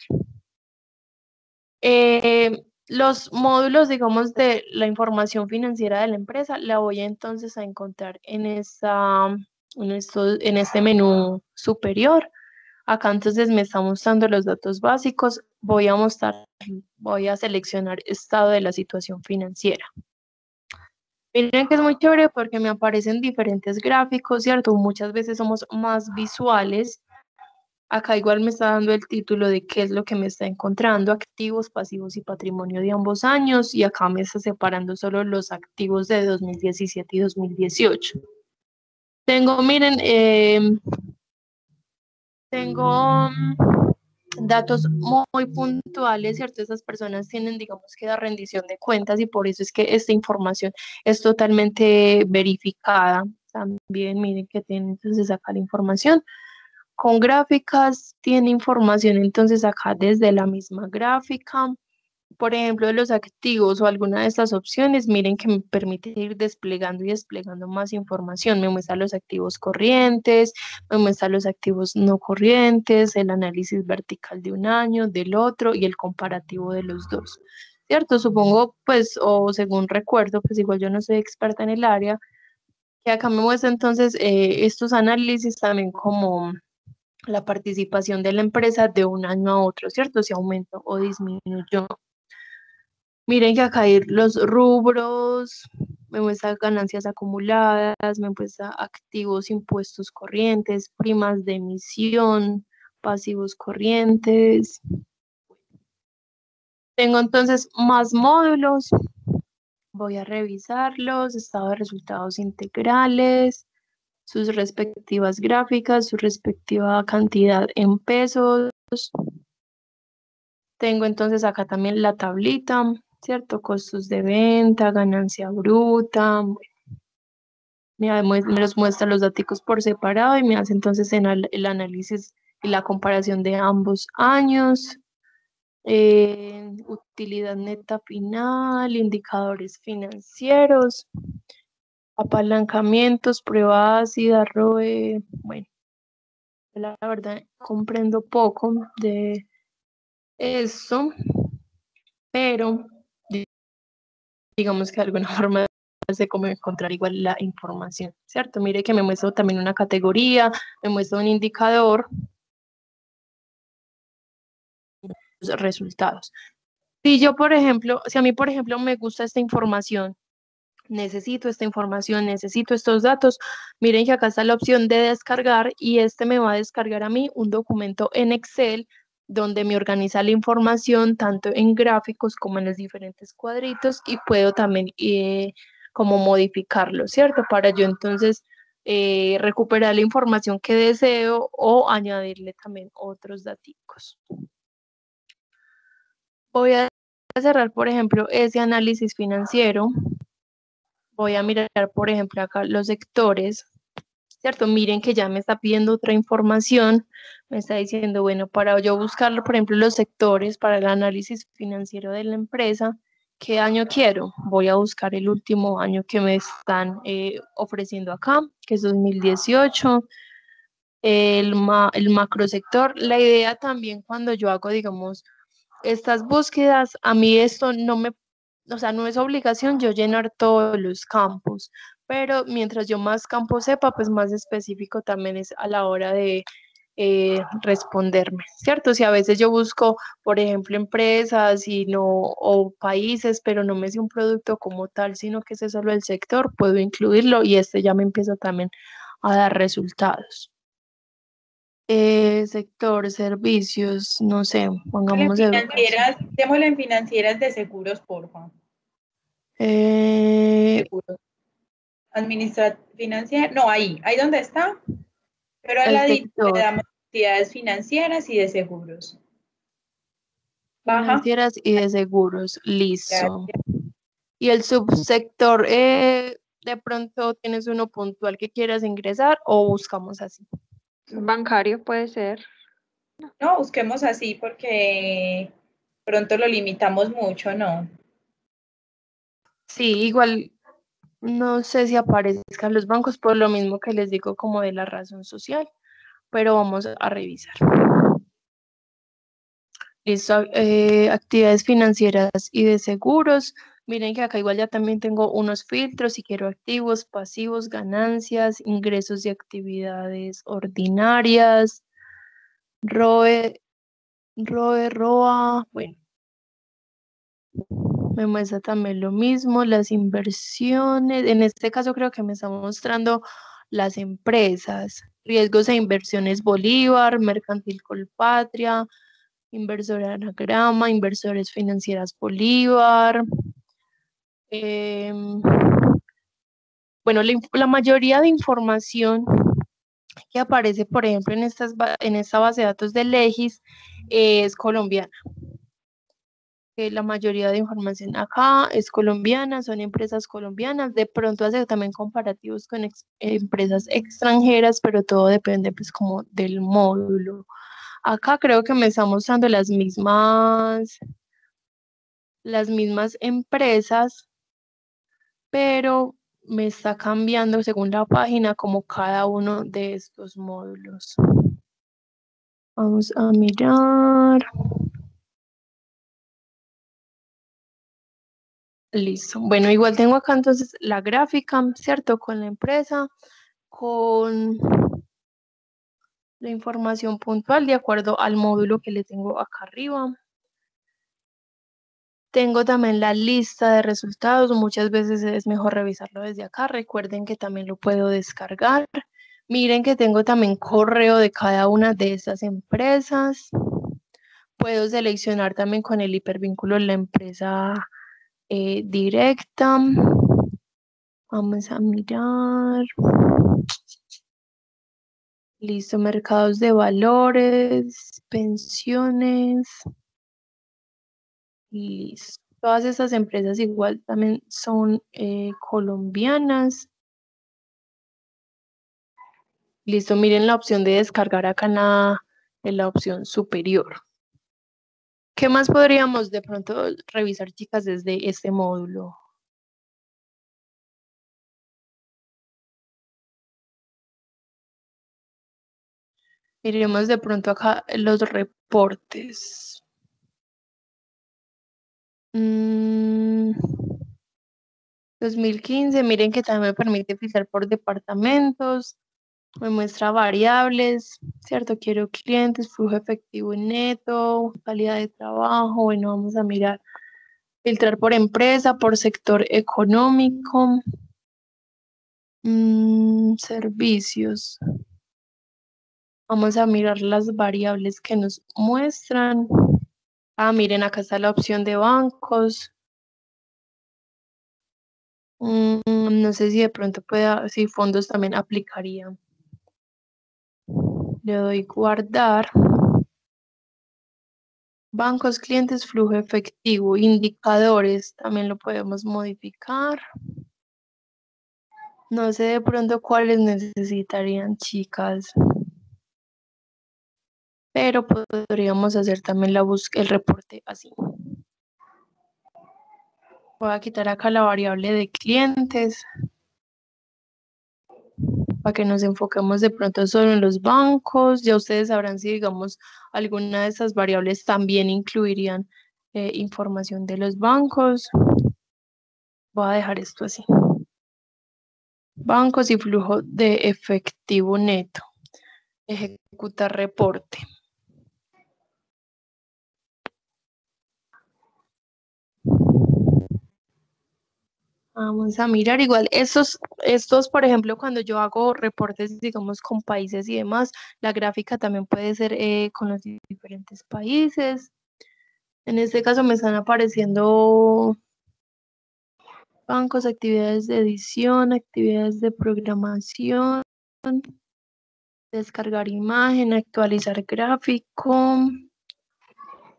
Los módulos, digamos, de la información financiera de la empresa, la voy entonces a encontrar en este menú superior. Acá entonces me está mostrando los datos básicos. Voy a seleccionar estado de la situación financiera. Miren que es muy chévere porque me aparecen diferentes gráficos, ¿cierto? Muchas veces somos más visuales. Acá igual me está dando el título de qué es lo que me está encontrando, activos, pasivos y patrimonio de ambos años, y acá me está separando solo los activos de 2017 y 2018. Tengo, miren, tengo datos muy puntuales, ¿cierto? Esas personas tienen, digamos, que dar rendición de cuentas y por eso es que esta información es totalmente verificada. También miren que tienen entonces acá la información. Con gráficas tiene información entonces acá desde la misma gráfica. Por ejemplo, de los activos o alguna de estas opciones, miren que me permite ir desplegando y desplegando más información. Me muestra los activos corrientes, me muestra los activos no corrientes, el análisis vertical de un año, del otro y el comparativo de los dos. ¿Cierto? Supongo, pues, o según recuerdo, pues igual yo no soy experta en el área, que acá me muestra entonces estos análisis también como la participación de la empresa de un año a otro, ¿cierto? Si aumenta o disminuyó. Miren que acá hay los rubros, me muestra ganancias acumuladas, me muestra activos, impuestos corrientes, primas de emisión, pasivos corrientes. Tengo entonces más módulos, voy a revisarlos, estado de resultados integrales, sus respectivas gráficas, su respectiva cantidad en pesos. Tengo entonces acá también la tablita, ¿cierto? Costos de venta, ganancia bruta. Me los muestra los datos por separado y me hace entonces el análisis y la comparación de ambos años. Utilidad neta final, indicadores financieros, apalancamientos, prueba ácida, ROE. Bueno, la verdad comprendo poco de eso, pero digamos que de alguna forma sé cómo encontrar igual la información, ¿cierto? Mire que me muestra también una categoría, me muestra un indicador, los resultados. Si yo, por ejemplo, si a mí, por ejemplo, me gusta esta información, necesito esta información, necesito estos datos, miren que acá está la opción de descargar y este me va a descargar a mí un documento en Excel donde me organiza la información tanto en gráficos como en los diferentes cuadritos y puedo también como modificarlo, ¿cierto? Para yo entonces recuperar la información que deseo o añadirle también otros datos. Voy a cerrar, por ejemplo, ese análisis financiero. Voy a mirar, por ejemplo, acá los sectores, ¿cierto? Miren que ya me está pidiendo otra información, me está diciendo, bueno, para yo buscarlo, por ejemplo, los sectores para el análisis financiero de la empresa, ¿qué año quiero? Voy a buscar el último año que me están ofreciendo acá, que es 2018, el macrosector. La idea también cuando yo hago, digamos, estas búsquedas, a mí esto no me, o sea, no es obligación yo llenar todos los campos, pero mientras yo más campos sepa, pues más específico también es a la hora de responderme, ¿cierto? Si a veces yo busco, por ejemplo, empresas y no, o países, pero no me sé un producto como tal, sino que sé solo el sector, puedo incluirlo y este ya me empieza también a dar resultados. Sector, servicios, no sé, pongamos educación. Démosle en financieras de seguros, porfa. Seguros. Financiera, no, ahí donde está, pero al ladito le damos entidades financieras y de seguros. Baja. Financieras y de seguros, listo. Gracias. Y el subsector, de pronto tienes uno puntual que quieras ingresar o buscamos así. Bancario puede ser. No, busquemos así porque pronto lo limitamos mucho, ¿no? Sí, igual No sé si aparezcan los bancos por lo mismo que les digo como de la razón social, pero vamos a revisar. Listo, actividades financieras y de seguros. Miren que acá igual ya también tengo unos filtros, si quiero activos, pasivos, ganancias, ingresos de actividades ordinarias, ROE, ROA, bueno, me muestra también lo mismo, las inversiones. En este caso creo que me está mostrando las empresas, riesgos e inversiones Bolívar, Mercantil Colpatria, Inversora Anagrama, Inversores Financieras Bolívar. em, bueno, la mayoría de información que aparece, por ejemplo, en esta base de datos de Legis es colombiana. La mayoría de información acá es colombiana, son empresas colombianas. De pronto hace también comparativos con empresas extranjeras, pero todo depende pues como del módulo. Acá creo que me está mostrando las mismas empresas, pero me está cambiando según la página como cada uno de estos módulos. Vamos a mirar. Listo. Bueno, igual tengo acá entonces la gráfica, ¿cierto? Con la empresa, con la información puntual de acuerdo al módulo que le tengo acá arriba. Tengo también la lista de resultados. Muchas veces es mejor revisarlo desde acá. Recuerden que también lo puedo descargar. Miren que tengo también correo de cada una de estas empresas. Puedo seleccionar también con el hipervínculo la empresa directa. Vamos a mirar. Listo, mercados de valores, pensiones. Listo. Todas estas empresas igual también son colombianas. Listo, miren la opción de descargar acá en la opción superior. ¿Qué más podríamos de pronto revisar, chicas, desde este módulo? Miremos de pronto acá los reportes. 2015, miren que también me permite filtrar por departamentos, me muestra variables, ¿cierto? Quiero clientes, flujo efectivo y neto, calidad de trabajo, bueno, vamos a mirar, filtrar por empresa, por sector económico, servicios. Vamos a mirar las variables que nos muestran. Ah, miren, acá está la opción de bancos. No sé si de pronto si fondos también aplicaría. Le doy guardar. Bancos, clientes, flujo efectivo, indicadores, también lo podemos modificar. No sé de pronto cuáles necesitarían, chicas, pero podríamos hacer también el reporte así. Voy a quitar acá la variable de clientes para que nos enfoquemos de pronto solo en los bancos. Ya ustedes sabrán si, digamos, alguna de esas variables también incluirían información de los bancos. Voy a dejar esto así. Bancos y flujo de efectivo neto. Ejecutar reporte. Vamos a mirar igual estos, por ejemplo, cuando yo hago reportes, digamos, con países y demás, la gráfica también puede ser con los diferentes países. En este caso me están apareciendo bancos, actividades de edición, actividades de programación, descargar imagen, actualizar gráfico.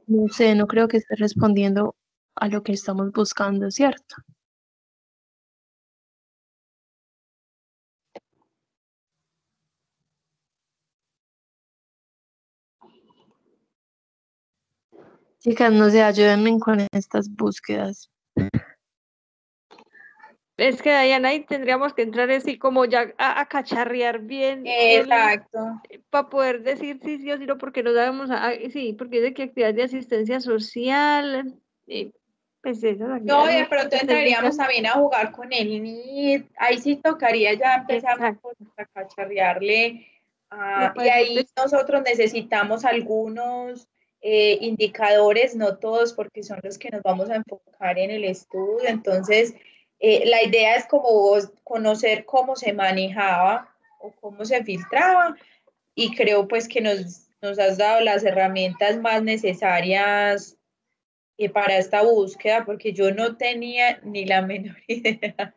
No sé, no creo que esté respondiendo a lo que estamos buscando, ¿cierto? Chicas, no sé, ayúdenme con estas búsquedas. Es que Diana, ahí tendríamos que entrar así como ya a cacharrear bien Exacto. para poder decir sí, sí o sí, no, porque no sabemos, sí, porque es de que actividad de asistencia social, pues esas No, actividades de muy pronto entraríamos técnicas. también a jugar con el NID. Ahí sí tocaría ya empezar Exacto. a cacharrearle. Me Y parece, ahí nosotros necesitamos algunos indicadores, no todos, porque son los que nos vamos a enfocar en el estudio. Entonces, la idea es como conocer cómo se manejaba o cómo se filtraba. Y creo pues que nos has dado las herramientas más necesarias para esta búsqueda, porque yo no tenía ni la menor idea.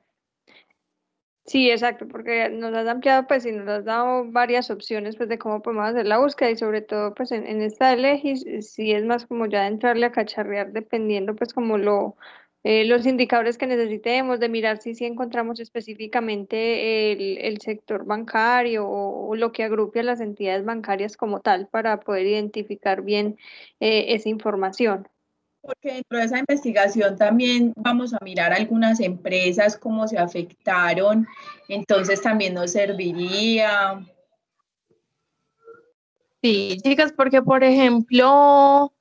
sí, exacto, porque nos has ampliado pues y nos has dado varias opciones pues de cómo podemos hacer la búsqueda y sobre todo pues en esta de Legis, sí es más como ya entrarle a cacharrear dependiendo pues como los indicadores que necesitemos, de mirar si encontramos específicamente el sector bancario o lo que agrupe a las entidades bancarias como tal para poder identificar bien esa información. Porque dentro de esa investigación también vamos a mirar algunas empresas, cómo se afectaron, entonces también nos serviría. Sí, chicas, porque por ejemplo,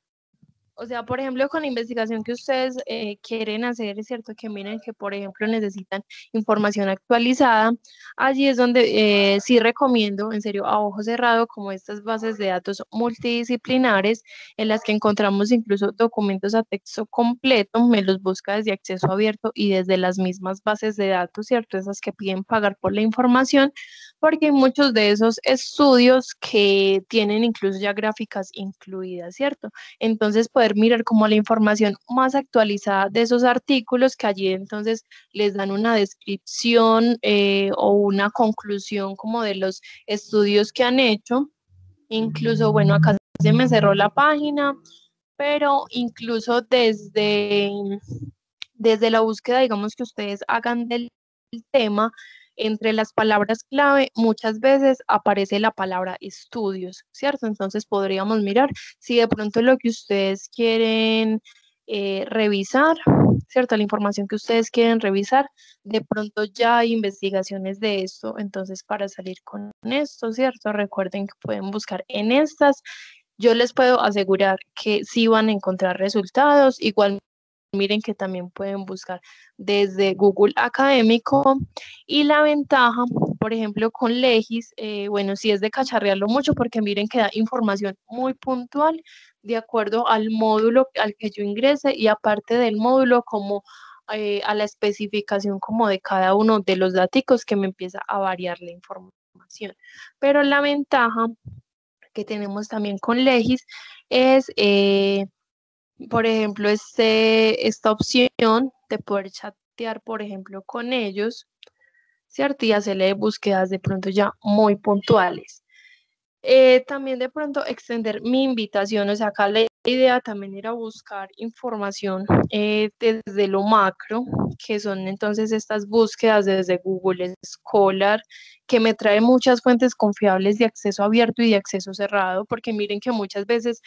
o sea, por ejemplo, con la investigación que ustedes quieren hacer, es cierto que miren que, por ejemplo, necesitan información actualizada. Allí es donde sí recomiendo, en serio, a ojo cerrado, como estas bases de datos multidisciplinares, en las que encontramos incluso documentos a texto completo, me los busca desde acceso abierto y desde las mismas bases de datos, ¿cierto? Esas que piden pagar por la información, porque hay muchos de esos estudios que tienen incluso ya gráficas incluidas, ¿cierto? Entonces poder mirar como la información más actualizada de esos artículos que allí entonces les dan una descripción o una conclusión como de los estudios que han hecho. Incluso, bueno, acá se me cerró la página, pero incluso desde la búsqueda, digamos que ustedes hagan del tema, entre las palabras clave muchas veces aparece la palabra estudios, ¿cierto? Entonces podríamos mirar si de pronto lo que ustedes quieren revisar, ¿cierto? La información que ustedes quieren revisar, de pronto ya hay investigaciones de esto, entonces para salir con esto, ¿cierto? Recuerden que pueden buscar en estas. Yo les puedo asegurar que sí van a encontrar resultados, igual miren que también pueden buscar desde Google Académico y la ventaja, por ejemplo, con Legis, bueno, sí es de cacharrearlo mucho porque miren que da información muy puntual de acuerdo al módulo al que yo ingrese y aparte del módulo como a la especificación como de cada uno de los datos que me empieza a variar la información. Pero la ventaja que tenemos también con Legis es por ejemplo, esta opción de poder chatear, por ejemplo, con ellos, ¿cierto? Y hacerle búsquedas de pronto ya muy puntuales. También de pronto extender mi invitación, o sea, acá la idea también era buscar información desde lo macro, que son entonces estas búsquedas desde Google Scholar, que me trae muchas fuentes confiables de acceso abierto y de acceso cerrado, porque miren que muchas veces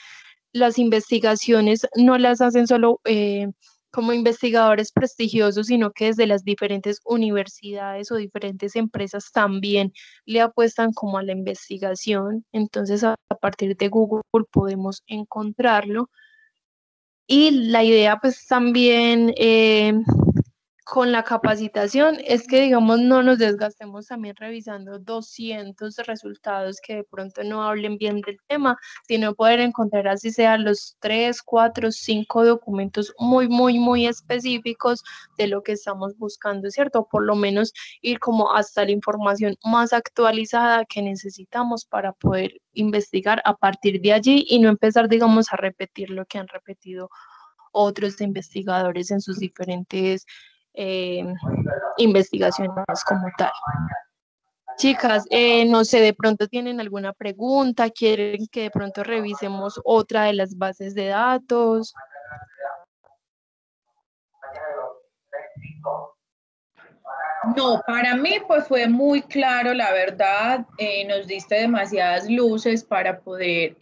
las investigaciones no las hacen solo como investigadores prestigiosos, sino que desde las diferentes universidades o diferentes empresas también le apuestan como a la investigación. Entonces, a partir de Google podemos encontrarlo. Y la idea, pues también con la capacitación es que, digamos, no nos desgastemos también revisando 200 resultados que de pronto no hablen bien del tema, sino poder encontrar así sea los 3, 4, 5 documentos muy específicos de lo que estamos buscando, ¿cierto? Por lo menos ir como hasta la información más actualizada que necesitamos para poder investigar a partir de allí y no empezar, digamos, a repetir lo que han repetido otros investigadores en sus diferentes eh, investigaciones como tal. Chicas, no sé, de pronto tienen alguna pregunta, quieren que de pronto revisemos otra de las bases de datos. No, para mí pues fue muy claro, la verdad, nos diste demasiadas luces para poder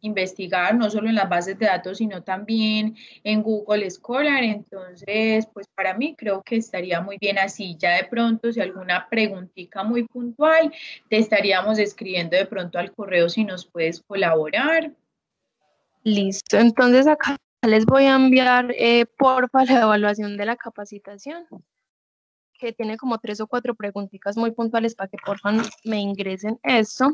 investigar, no solo en las bases de datos, sino también en Google Scholar. Entonces, pues para mí creo que estaría muy bien así. Ya de pronto, si alguna preguntita muy puntual, te estaríamos escribiendo de pronto al correo si nos puedes colaborar. Listo, entonces acá les voy a enviar porfa la evaluación de la capacitación, que tiene como 3 o 4 preguntitas muy puntuales para que porfa me ingresen eso.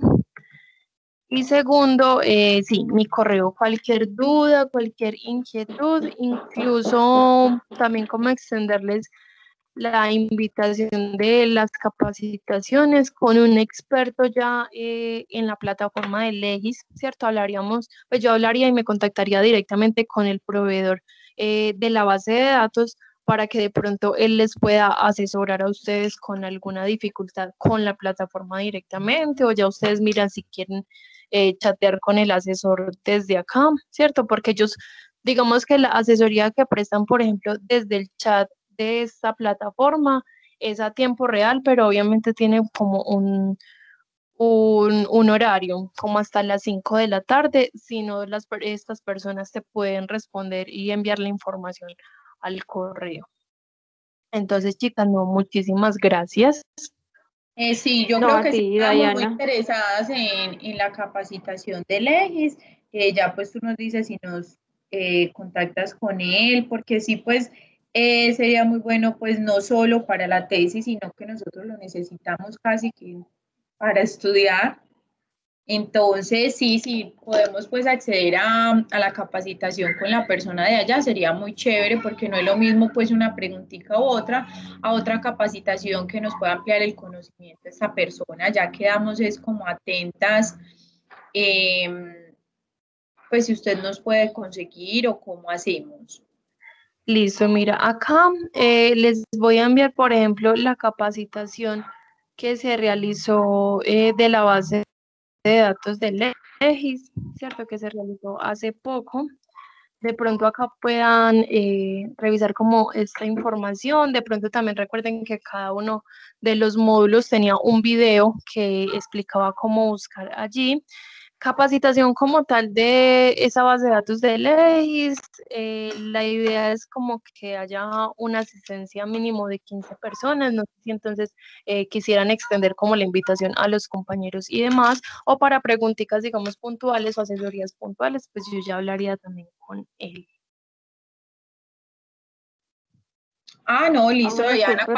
Y segundo, sí, mi correo, cualquier duda, cualquier inquietud, incluso también como extenderles la invitación de las capacitaciones con un experto ya en la plataforma de Legis, ¿cierto? Hablaríamos, pues yo hablaría y me contactaría directamente con el proveedor de la base de datos para que de pronto él les pueda asesorar a ustedes con alguna dificultad con la plataforma directamente, o ya ustedes miran si quieren chatear con el asesor desde acá, ¿cierto? Porque ellos, digamos que la asesoría que prestan, por ejemplo, desde el chat de esta plataforma es a tiempo real, pero obviamente tiene como un horario, como hasta las 5 de la tarde, si no estas personas te pueden responder y enviar la información al correo. Entonces, chicas, no, muchísimas gracias. Sí, yo No, creo a que sí ti, estamos muy Diana. interesadas en la capacitación de Legis. Ya pues tú nos dices si nos contactas con él, porque sí, pues sería muy bueno, pues no solo para la tesis, sino que nosotros lo necesitamos casi que para estudiar. Entonces, sí, sí, podemos pues acceder a la capacitación con la persona de allá, sería muy chévere porque no es lo mismo pues una preguntita u otra a otra capacitación que nos pueda ampliar el conocimiento de esta persona. Ya quedamos es como atentas, pues si usted nos puede conseguir o cómo hacemos. Listo, mira, acá les voy a enviar, por ejemplo, la capacitación que se realizó de la base de datos de Legis, ¿cierto? Que se realizó hace poco. De pronto acá puedan revisar como esta información. De pronto también recuerden que cada uno de los módulos tenía un video que explicaba cómo buscar allí. Capacitación como tal de esa base de datos de Legis, la idea es como que haya una asistencia mínimo de 15 personas, no sé si entonces quisieran extender como la invitación a los compañeros y demás, o para preguntitas, digamos, puntuales o asesorías puntuales, pues yo ya hablaría también con él. Ah, no, listo, Bueno, Diana. súper.